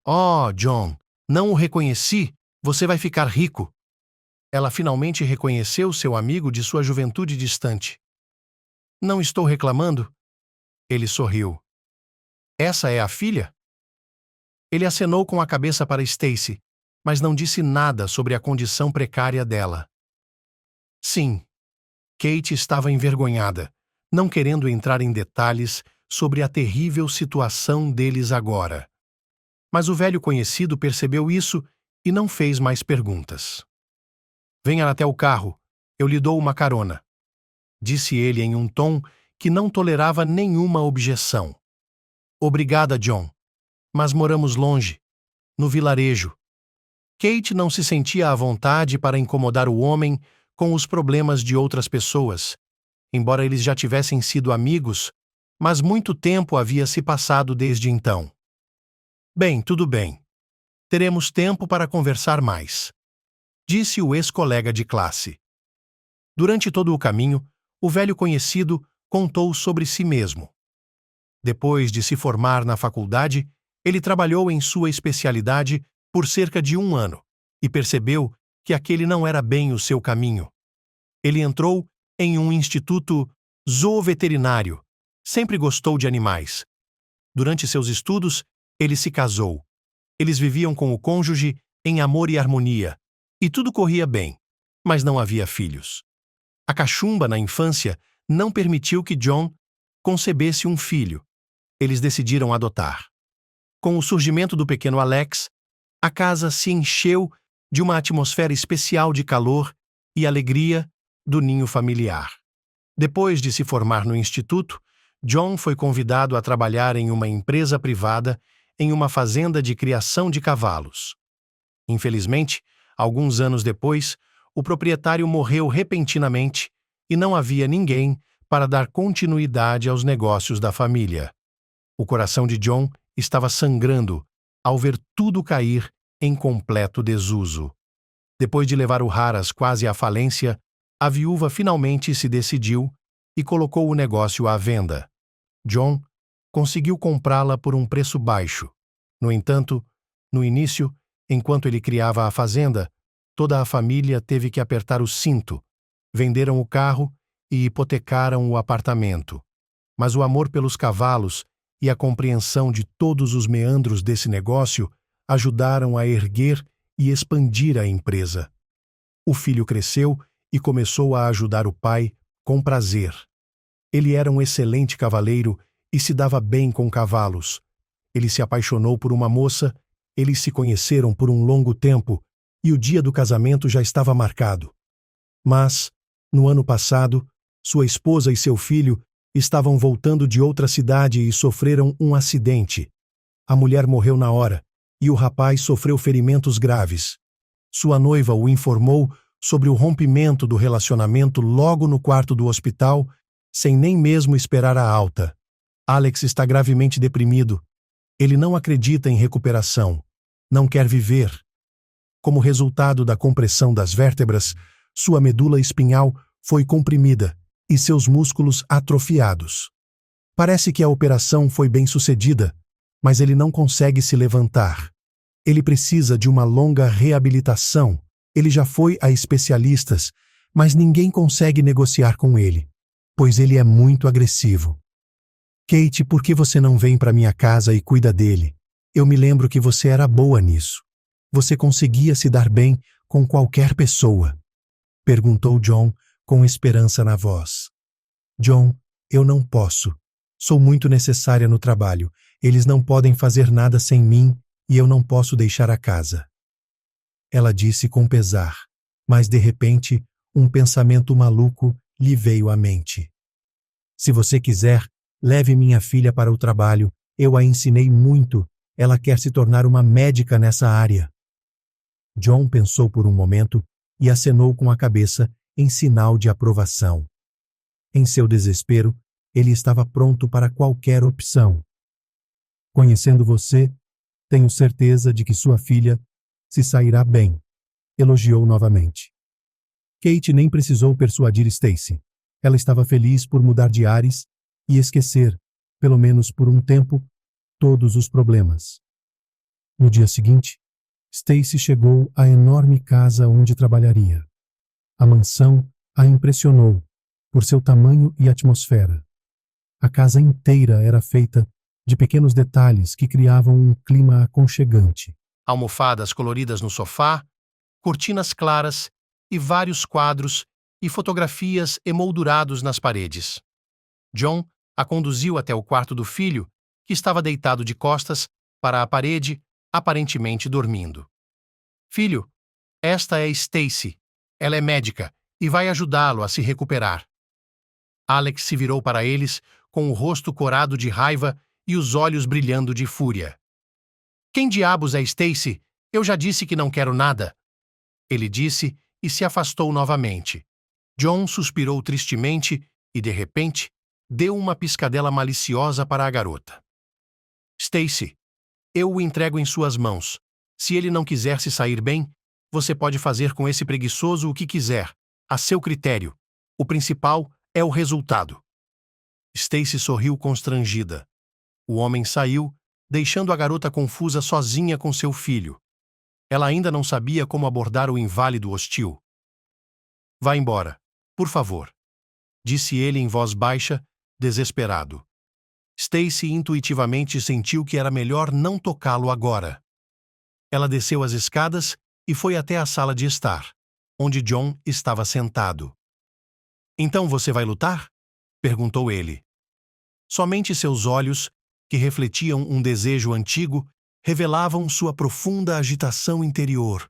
"Oh, John, não o reconheci. Você vai ficar rico." Ela finalmente reconheceu seu amigo de sua juventude distante. "Não estou reclamando." Ele sorriu. "Essa é a filha?" Ele acenou com a cabeça para Stacy, mas não disse nada sobre a condição precária dela. Sim, Kate estava envergonhada, não querendo entrar em detalhes sobre a terrível situação deles agora. Mas o velho conhecido percebeu isso e não fez mais perguntas. Venha até o carro, eu lhe dou uma carona, disse ele em um tom que não tolerava nenhuma objeção. Obrigada, John, mas moramos longe, no vilarejo. Kate não se sentia à vontade para incomodar o homem com os problemas de outras pessoas, embora eles já tivessem sido amigos, mas muito tempo havia se passado desde então. Bem, tudo bem. Teremos tempo para conversar mais, disse o ex-colega de classe. Durante todo o caminho, o velho conhecido contou sobre si mesmo. Depois de se formar na faculdade, ele trabalhou em sua especialidade por cerca de 1 ano e percebeu que aquele não era bem o seu caminho. Ele entrou em um instituto zooveterinário. Sempre gostou de animais. Durante seus estudos, ele se casou. Eles viviam com o cônjuge em amor e harmonia, e tudo corria bem, mas não havia filhos. A cachumba na infância não permitiu que John concebesse um filho. Eles decidiram adotar. Com o surgimento do pequeno Alex, a casa se encheu de uma atmosfera especial de calor e alegria do ninho familiar. Depois de se formar no instituto, John foi convidado a trabalhar em uma empresa privada em uma fazenda de criação de cavalos. Infelizmente, alguns anos depois, o proprietário morreu repentinamente e não havia ninguém para dar continuidade aos negócios da família. O coração de John estava sangrando ao ver tudo cair em completo desuso. Depois de levar o Harras quase à falência, a viúva finalmente se decidiu e colocou o negócio à venda. John conseguiu comprá-la por um preço baixo. No entanto, no início, enquanto ele criava a fazenda, toda a família teve que apertar o cinto, venderam o carro e hipotecaram o apartamento. Mas o amor pelos cavalos e a compreensão de todos os meandros desse negócio ajudaram a erguer e expandir a empresa. O filho cresceu e começou a ajudar o pai com prazer. Ele era um excelente cavaleiro e se dava bem com cavalos. Ele se apaixonou por uma moça, eles se conheceram por um longo tempo e o dia do casamento já estava marcado. Mas, no ano passado, sua esposa e seu filho estavam voltando de outra cidade e sofreram um acidente. A mulher morreu na hora e o rapaz sofreu ferimentos graves. Sua noiva o informou sobre o rompimento do relacionamento logo no quarto do hospital, sem nem mesmo esperar a alta. Alex está gravemente deprimido. Ele não acredita em recuperação. Não quer viver. Como resultado da compressão das vértebras, sua medula espinhal foi comprimida e seus músculos atrofiados. Parece que a operação foi bem sucedida, mas ele não consegue se levantar. Ele precisa de uma longa reabilitação. Ele já foi a especialistas, mas ninguém consegue negociar com ele, pois ele é muito agressivo. Kate, por que você não vem para minha casa e cuida dele? Eu me lembro que você era boa nisso. Você conseguia se dar bem com qualquer pessoa. Perguntou John com esperança na voz. John, eu não posso. Sou muito necessária no trabalho. Eles não podem fazer nada sem mim e eu não posso deixar a casa. Ela disse com pesar, mas de repente um pensamento maluco lhe veio à mente. Se você quiser, leve minha filha para o trabalho. Eu a ensinei muito. Ela quer se tornar uma médica nessa área. John pensou por um momento e acenou com a cabeça em sinal de aprovação. Em seu desespero, ele estava pronto para qualquer opção. Conhecendo você, tenho certeza de que sua filha se sairá bem, elogiou novamente. Kate nem precisou persuadir Stacy. Ela estava feliz por mudar de ares e esquecer, pelo menos por um tempo, todos os problemas. No dia seguinte, Stacy chegou à enorme casa onde trabalharia. A mansão a impressionou por seu tamanho e atmosfera. A casa inteira era feita de pequenos detalhes que criavam um clima aconchegante. Almofadas coloridas no sofá, cortinas claras e vários quadros e fotografias emoldurados nas paredes. John a conduziu até o quarto do filho, que estava deitado de costas para a parede, aparentemente dormindo. Filho, esta é Stacy. Ela é médica e vai ajudá-lo a se recuperar. Alex se virou para eles com o rosto corado de raiva e os olhos brilhando de fúria. Quem diabos é Stacy? Eu já disse que não quero nada. Ele disse e se afastou novamente. John suspirou tristemente e, de repente, deu uma piscadela maliciosa para a garota. Stacy, eu o entrego em suas mãos. Se ele não quiser se sair bem, você pode fazer com esse preguiçoso o que quiser, a seu critério. O principal é o resultado. Stacy sorriu constrangida. O homem saiu, deixando a garota confusa sozinha com seu filho. Ela ainda não sabia como abordar o inválido hostil. Vá embora, por favor, disse ele em voz baixa, desesperado. Stacy intuitivamente sentiu que era melhor não tocá-lo agora. Ela desceu as escadas e foi até a sala de estar, onde John estava sentado. Então você vai lutar? Perguntou ele. Somente seus olhos, que refletiam um desejo antigo, revelavam sua profunda agitação interior.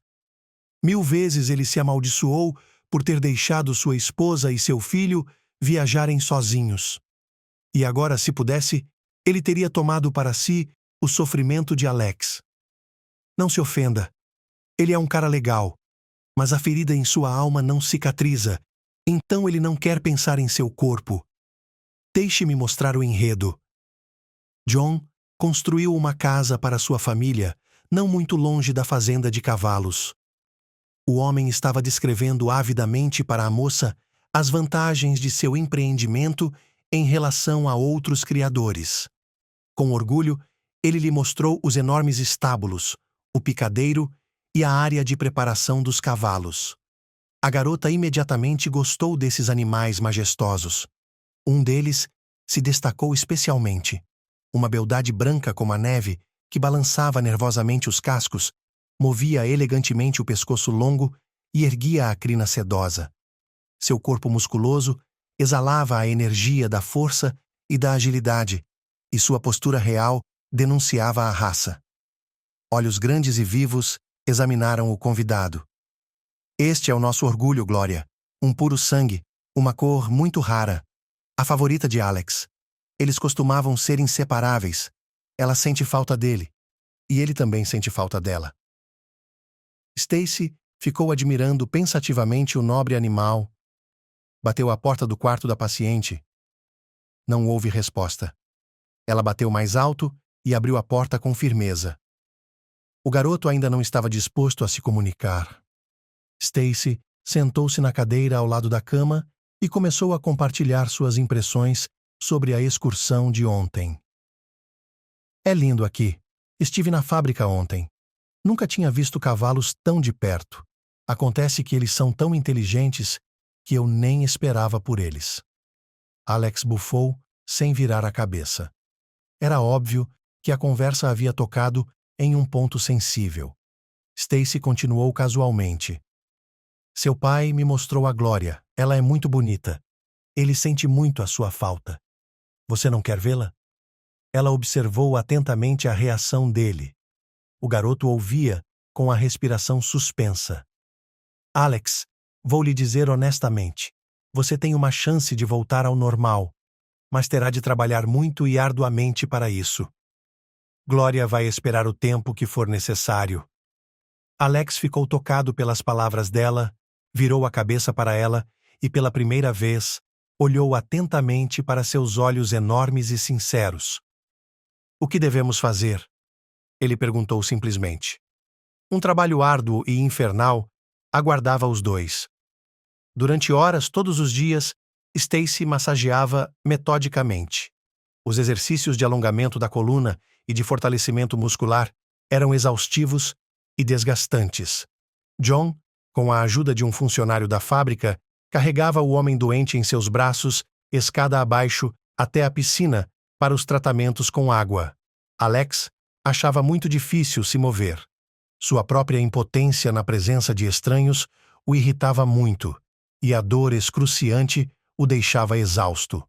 1000 vezes ele se amaldiçoou por ter deixado sua esposa e seu filho viajarem sozinhos. E agora, se pudesse, ele teria tomado para si o sofrimento de Alex. Não se ofenda. Ele é um cara legal, mas a ferida em sua alma não cicatriza, então ele não quer pensar em seu corpo. Deixe-me mostrar o enredo. John construiu uma casa para sua família, não muito longe da fazenda de cavalos. O homem estava descrevendo avidamente para a moça as vantagens de seu empreendimento em relação a outros criadores. Com orgulho, ele lhe mostrou os enormes estábulos, o picadeiro e a área de preparação dos cavalos. A garota imediatamente gostou desses animais majestosos. Um deles se destacou especialmente. Uma beldade branca como a neve, que balançava nervosamente os cascos, movia elegantemente o pescoço longo e erguia a crina sedosa. Seu corpo musculoso exalava a energia da força e da agilidade, e sua postura real denunciava a raça. Olhos grandes e vivos examinaram o convidado. Este é o nosso orgulho, Glória. Um puro sangue, uma cor muito rara. A favorita de Alex. Eles costumavam ser inseparáveis. Ela sente falta dele, e ele também sente falta dela. Stacy ficou admirando pensativamente o nobre animal. Bateu à porta do quarto da paciente. Não houve resposta. Ela bateu mais alto e abriu a porta com firmeza. O garoto ainda não estava disposto a se comunicar. Stacy sentou-se na cadeira ao lado da cama e começou a compartilhar suas impressões sobre a excursão de ontem. É lindo aqui. Estive na fábrica ontem. Nunca tinha visto cavalos tão de perto. Acontece que eles são tão inteligentes que eu nem esperava por eles. Alex bufou, sem virar a cabeça. Era óbvio que a conversa havia tocado em um ponto sensível. Stacy continuou casualmente. Seu pai me mostrou a Glória. Ela é muito bonita. Ele sente muito a sua falta. Você não quer vê-la? Ela observou atentamente a reação dele. O garoto ouvia com a respiração suspensa. Alex, vou lhe dizer honestamente, você tem uma chance de voltar ao normal, mas terá de trabalhar muito e arduamente para isso. Glória vai esperar o tempo que for necessário. Alex ficou tocado pelas palavras dela, virou a cabeça para ela e, pela primeira vez, olhou atentamente para seus olhos enormes e sinceros. O que devemos fazer? Ele perguntou simplesmente. Um trabalho árduo e infernal aguardava os dois. Durante horas, todos os dias, Stacy massageava metodicamente. Os exercícios de alongamento da coluna e de fortalecimento muscular eram exaustivos e desgastantes. John, com a ajuda de um funcionário da fábrica, carregava o homem doente em seus braços, escada abaixo, até a piscina, para os tratamentos com água. Alex achava muito difícil se mover. Sua própria impotência na presença de estranhos o irritava muito. e a dor excruciante o deixava exausto.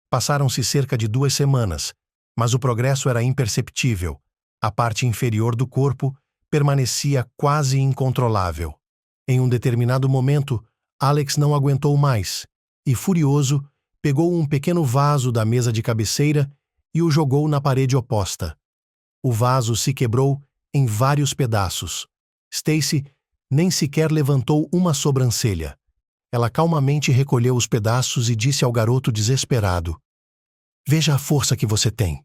Passaram-se cerca de 2 semanas, mas o progresso era imperceptível. A parte inferior do corpo permanecia quase incontrolável. Em um determinado momento, Alex não aguentou mais e, furioso, pegou um pequeno vaso da mesa de cabeceira e o jogou na parede oposta. O vaso se quebrou em vários pedaços. Stacy nem sequer levantou uma sobrancelha. Ela calmamente recolheu os pedaços e disse ao garoto desesperado: "Veja a força que você tem.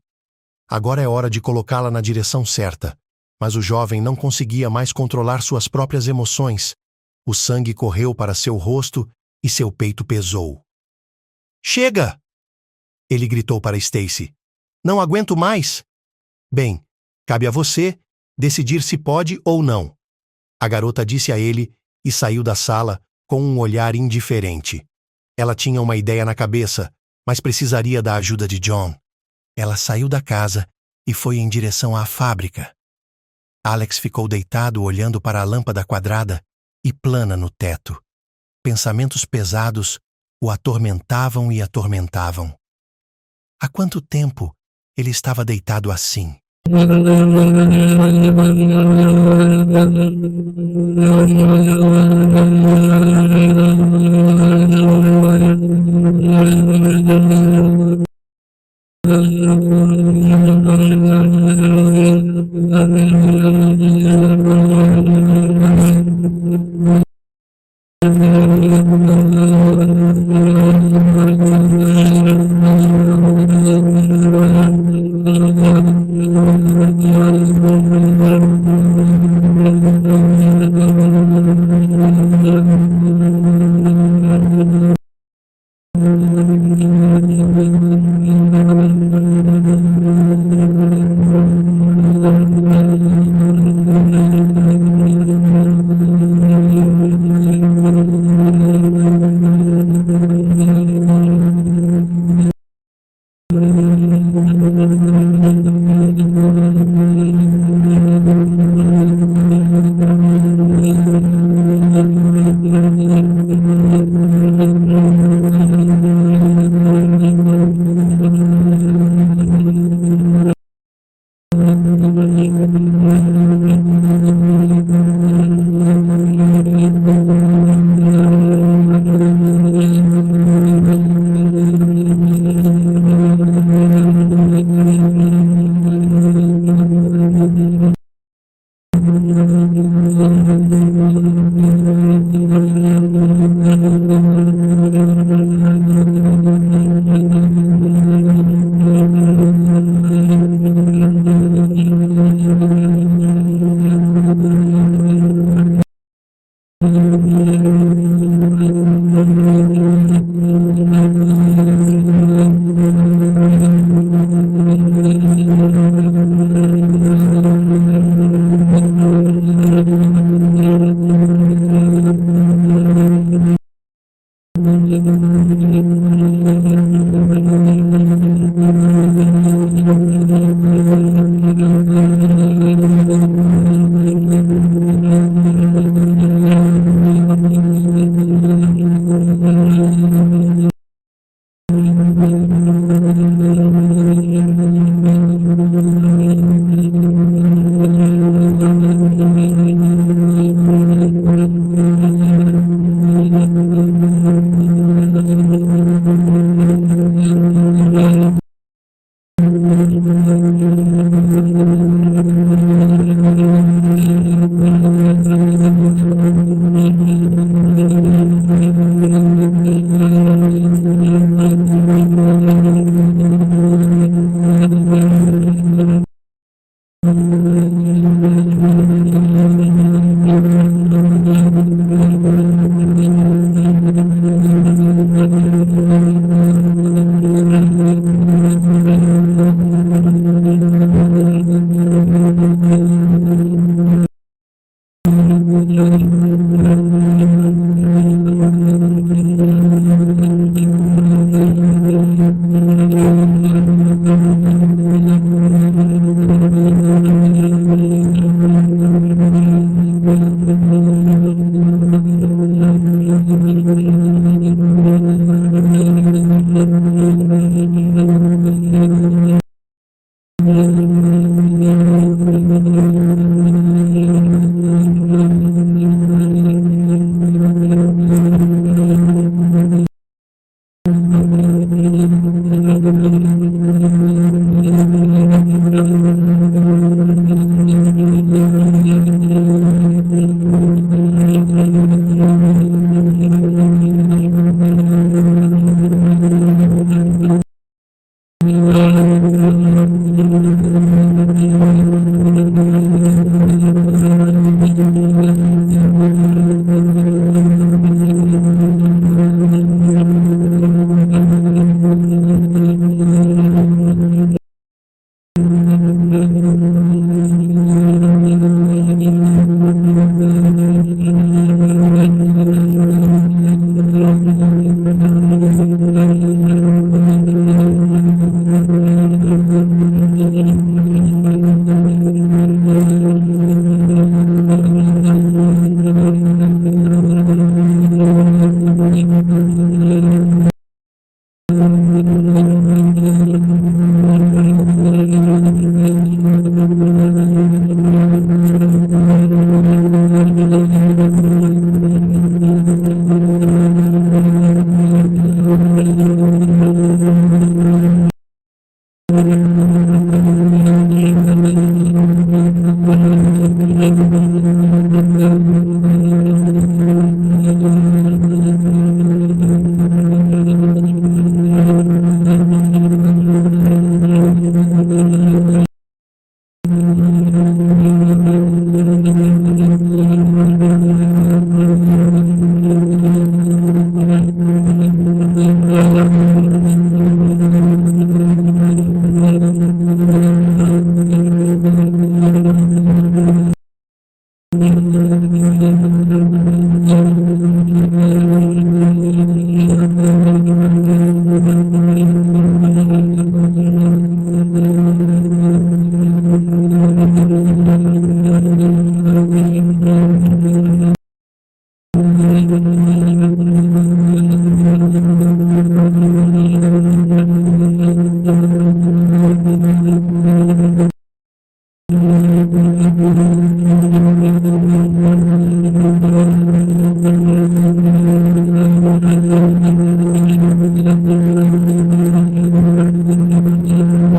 Agora é hora de colocá-la na direção certa." Mas o jovem não conseguia mais controlar suas próprias emoções. O sangue correu para seu rosto e seu peito pesou. "Chega!" ele gritou para Stacy. "Não aguento mais." "Bem, cabe a você decidir se pode ou não." A garota disse a ele e saiu da sala com um olhar indiferente. Ela tinha uma ideia na cabeça, mas precisaria da ajuda de John. Ela saiu da casa e foi em direção à fábrica. Alex ficou deitado olhando para a lâmpada quadrada e plana no teto. Pensamentos pesados o atormentavam e atormentavam. Há quanto tempo ele estava deitado assim?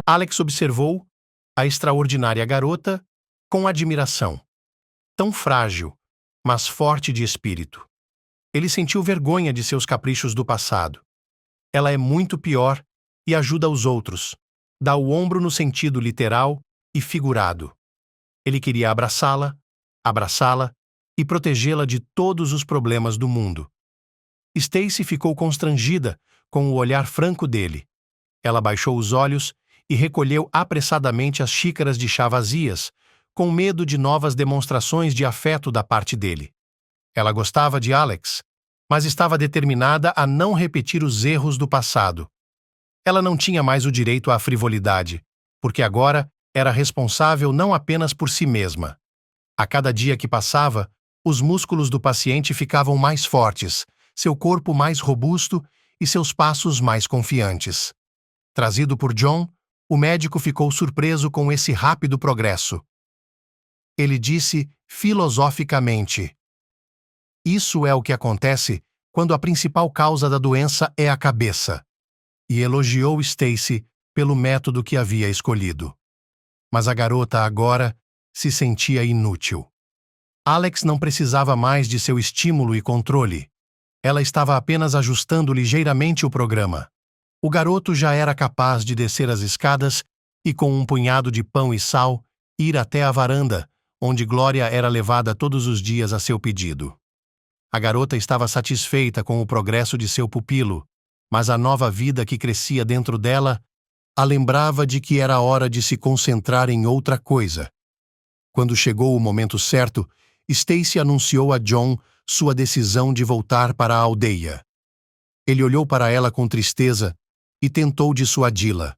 Alex observou a extraordinária garota com admiração. Tão frágil, mas forte de espírito. Ele sentiu vergonha de seus caprichos do passado. Ela é muito pior e ajuda os outros. Dá o ombro no sentido literal e figurado. Ele queria abraçá-la e protegê-la de todos os problemas do mundo. Stacy ficou constrangida com o olhar franco dele. Ela baixou os olhos e recolheu apressadamente as xícaras de chá vazias, com medo de novas demonstrações de afeto da parte dele. Ela gostava de Alex, mas estava determinada a não repetir os erros do passado. Ela não tinha mais o direito à frivolidade, porque agora era responsável não apenas por si mesma. A cada dia que passava, os músculos do paciente ficavam mais fortes, seu corpo mais robusto e seus passos mais confiantes. Trazido por John, o médico ficou surpreso com esse rápido progresso. Ele disse filosoficamente: "Isso é o que acontece quando a principal causa da doença é a cabeça." E elogiou Stacy pelo método que havia escolhido. Mas a garota agora se sentia inútil. Alex não precisava mais de seu estímulo e controle. Ela estava apenas ajustando ligeiramente o programa. O garoto já era capaz de descer as escadas e, com um punhado de pão e sal, ir até a varanda, onde Glória era levada todos os dias a seu pedido. A garota estava satisfeita com o progresso de seu pupilo, mas a nova vida que crescia dentro dela a lembrava de que era hora de se concentrar em outra coisa. Quando chegou o momento certo, Stacy anunciou a John sua decisão de voltar para a aldeia. Ele olhou para ela com tristeza e tentou dissuadi-la.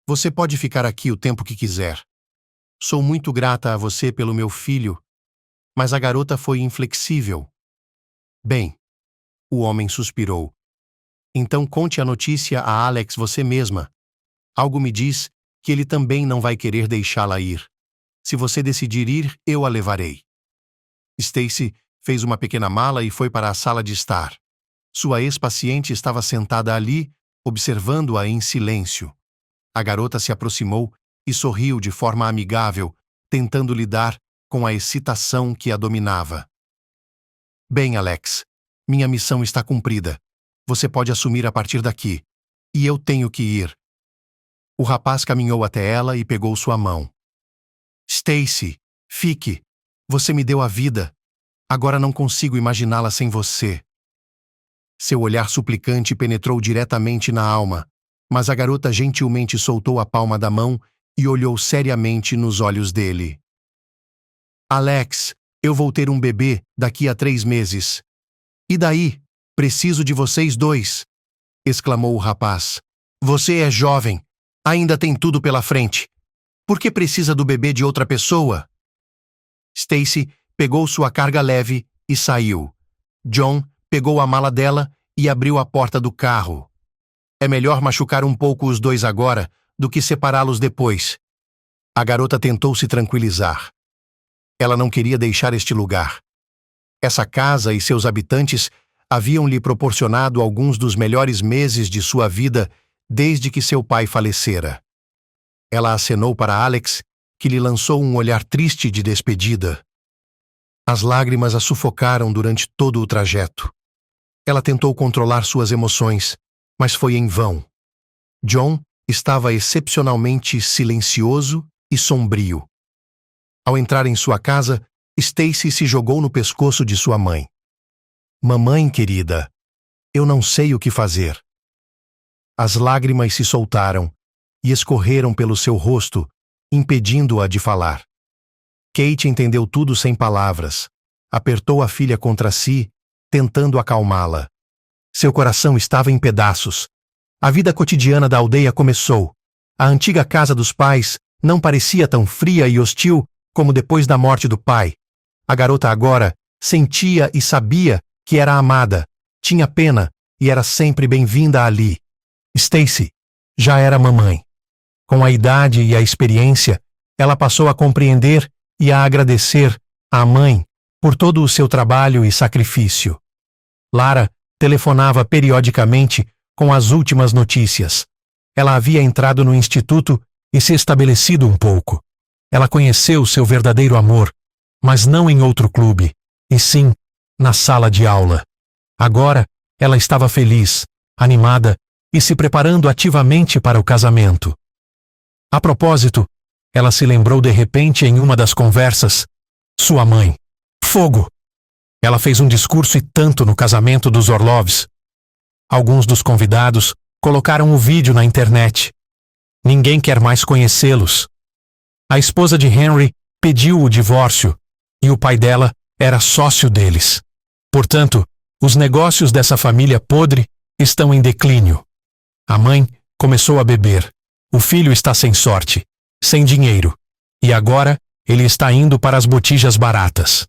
"Você pode ficar aqui o tempo que quiser. Sou muito grata a você pelo meu filho." Mas a garota foi inflexível. "Bem," o homem suspirou. Então conte a notícia a Alex você mesma. Algo me diz que ele também não vai querer deixá-la ir. Se você decidir ir, eu a levarei. Stacy fez uma pequena mala e foi para a sala de estar. Sua ex-paciente estava sentada ali, observando-a em silêncio. A garota se aproximou e sorriu de forma amigável, tentando lidar com a excitação que a dominava. Bem, Alex, minha missão está cumprida. Você pode assumir a partir daqui. E eu tenho que ir. O rapaz caminhou até ela e pegou sua mão. Stacy, fique. Você me deu a vida. Agora não consigo imaginá-la sem você. Seu olhar suplicante penetrou diretamente na alma, mas a garota gentilmente soltou a palma da mão e olhou seriamente nos olhos dele. Alex, eu vou ter um bebê daqui a 3 meses. E daí? Preciso de vocês dois, exclamou o rapaz. Você é jovem, ainda tem tudo pela frente. Por que precisa do bebê de outra pessoa? Stacy pegou sua carga leve e saiu. John pegou a mala dela e abriu a porta do carro. É melhor machucar um pouco os dois agora do que separá-los depois. A garota tentou se tranquilizar. Ela não queria deixar este lugar. Essa casa e seus habitantes haviam lhe proporcionado alguns dos melhores meses de sua vida desde que seu pai falecera. Ela acenou para Alex, que lhe lançou um olhar triste de despedida. As lágrimas a sufocaram durante todo o trajeto. Ela tentou controlar suas emoções, mas foi em vão. John estava excepcionalmente silencioso e sombrio. Ao entrar em sua casa, Stacy se jogou no pescoço de sua mãe. Mamãe querida, eu não sei o que fazer. As lágrimas se soltaram e escorreram pelo seu rosto, impedindo-a de falar. Kate entendeu tudo sem palavras. Apertou a filha contra si, tentando acalmá-la. Seu coração estava em pedaços. A vida cotidiana da aldeia começou. A antiga casa dos pais não parecia tão fria e hostil como depois da morte do pai. A garota agora sentia e sabia que era amada, tinha pena e era sempre bem-vinda ali. Stacy já era mamãe. Com a idade e a experiência, ela passou a compreender e a agradecer à mãe por todo o seu trabalho e sacrifício. Lara telefonava periodicamente com as últimas notícias. Ela havia entrado no instituto e se estabelecido um pouco. Ela conheceu seu verdadeiro amor, mas não em outro clube, e sim na sala de aula. Agora, ela estava feliz, animada e se preparando ativamente para o casamento. A propósito, ela se lembrou de repente em uma das conversas. Sua mãe. Fogo! Ela fez um discurso e tanto no casamento dos Orlovs. Alguns dos convidados colocaram o vídeo na internet. Ninguém quer mais conhecê-los. A esposa de Henry pediu o divórcio e o pai dela era sócio deles. Portanto, os negócios dessa família podre estão em declínio. A mãe começou a beber. O filho está sem sorte, sem dinheiro, e agora ele está indo para as botijas baratas.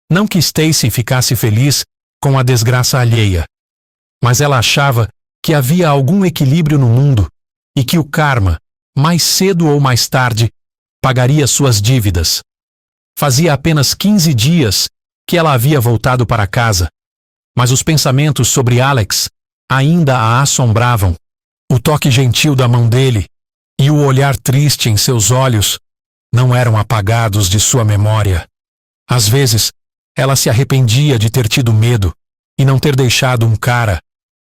Não que Stacy ficasse feliz com a desgraça alheia, mas ela achava que havia algum equilíbrio no mundo e que o karma, mais cedo ou mais tarde, pagaria suas dívidas. Fazia apenas 15 dias que ela havia voltado para casa, mas os pensamentos sobre Alex ainda a assombravam. O toque gentil da mão dele e o olhar triste em seus olhos não eram apagados de sua memória. Às vezes, ela se arrependia de ter tido medo e não ter deixado um cara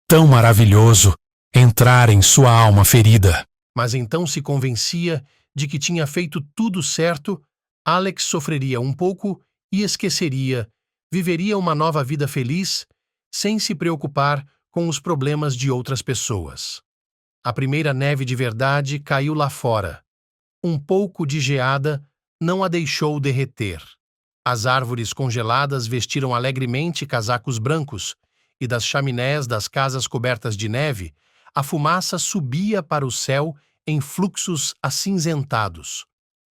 tão maravilhoso entrar em sua alma ferida. Mas então se convencia de que tinha feito tudo certo, Alex sofreria um pouco e esqueceria, viveria uma nova vida feliz, sem se preocupar com os problemas de outras pessoas. A primeira neve de verdade caiu lá fora. Um pouco de geada não a deixou derreter. As árvores congeladas vestiram alegremente casacos brancos, e das chaminés das casas cobertas de neve, a fumaça subia para o céu em fluxos acinzentados.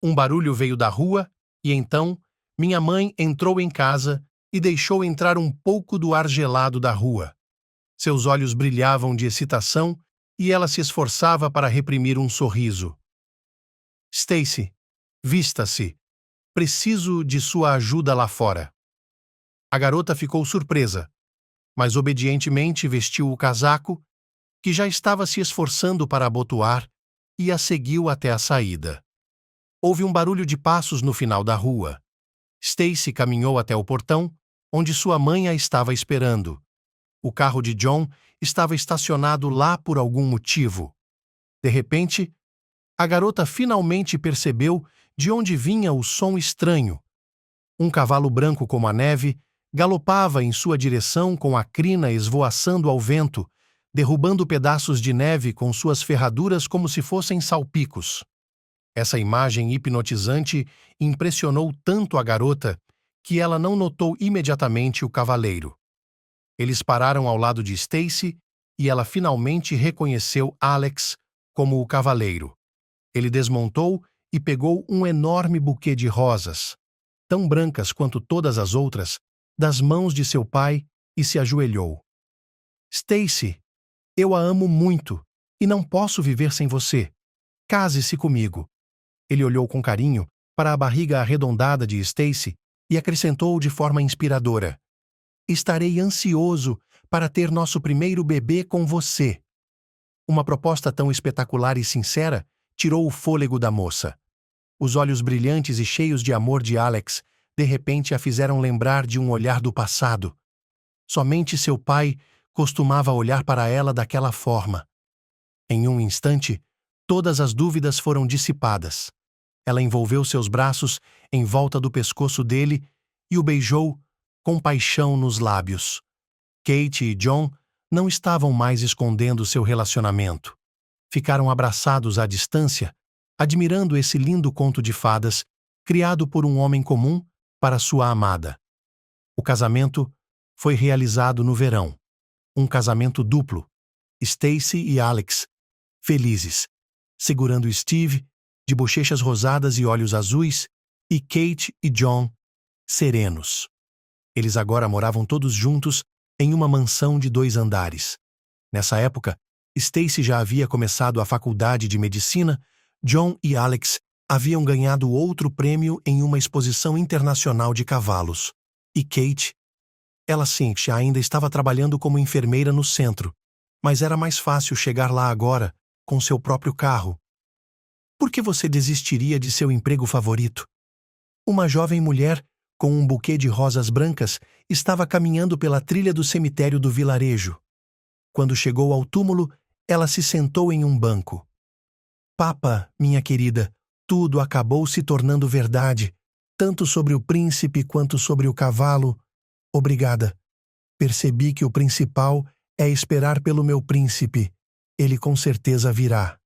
Um barulho veio da rua, e então minha mãe entrou em casa e deixou entrar um pouco do ar gelado da rua. Seus olhos brilhavam de excitação e ela se esforçava para reprimir um sorriso. Stacy, vista-se. Preciso de sua ajuda lá fora. A garota ficou surpresa, mas obedientemente vestiu o casaco, que já estava se esforçando para abotoar, e a seguiu até a saída. Houve um barulho de passos no final da rua. Stacy caminhou até o portão, onde sua mãe a estava esperando. O carro de John estava estacionado lá por algum motivo. De repente, a garota finalmente percebeu de onde vinha o som estranho. Um cavalo branco como a neve galopava em sua direção com a crina esvoaçando ao vento, derrubando pedaços de neve com suas ferraduras como se fossem salpicos. Essa imagem hipnotizante impressionou tanto a garota que ela não notou imediatamente o cavaleiro. Eles pararam ao lado de Stacy e ela finalmente reconheceu Alex como o cavaleiro. Ele desmontou e pegou um enorme buquê de rosas, tão brancas quanto todas as outras, das mãos de seu pai e se ajoelhou. Stacy, eu a amo muito e não posso viver sem você. Case-se comigo. Ele olhou com carinho para a barriga arredondada de Stacy e acrescentou de forma inspiradora: estarei ansioso para ter nosso primeiro bebê com você. Uma proposta tão espetacular e sincera tirou o fôlego da moça. Os olhos brilhantes e cheios de amor de Alex de repente a fizeram lembrar de um olhar do passado. Somente seu pai costumava olhar para ela daquela forma. Em um instante, todas as dúvidas foram dissipadas. Ela envolveu seus braços em volta do pescoço dele e o beijou com paixão nos lábios. Kate e John não estavam mais escondendo seu relacionamento. Ficaram abraçados à distância, admirando esse lindo conto de fadas criado por um homem comum para sua amada. O casamento foi realizado no verão. Um casamento duplo. Stacy e Alex, felizes, segurando Steve, de bochechas rosadas e olhos azuis, e Kate e John, serenos. Eles agora moravam todos juntos em uma mansão de 2 andares. Nessa época, Stacy já havia começado a faculdade de medicina, John e Alex haviam ganhado outro prêmio em uma exposição internacional de cavalos. E Kate, ela sim, ainda estava trabalhando como enfermeira no centro, mas era mais fácil chegar lá agora com seu próprio carro. Por que você desistiria de seu emprego favorito? Uma jovem mulher, com um buquê de rosas brancas, estava caminhando pela trilha do cemitério do vilarejo. Quando chegou ao túmulo, ela se sentou em um banco. Papa, minha querida, tudo acabou se tornando verdade, tanto sobre o príncipe quanto sobre o cavalo. Obrigada. Percebi que o principal é esperar pelo meu príncipe. Ele com certeza virá.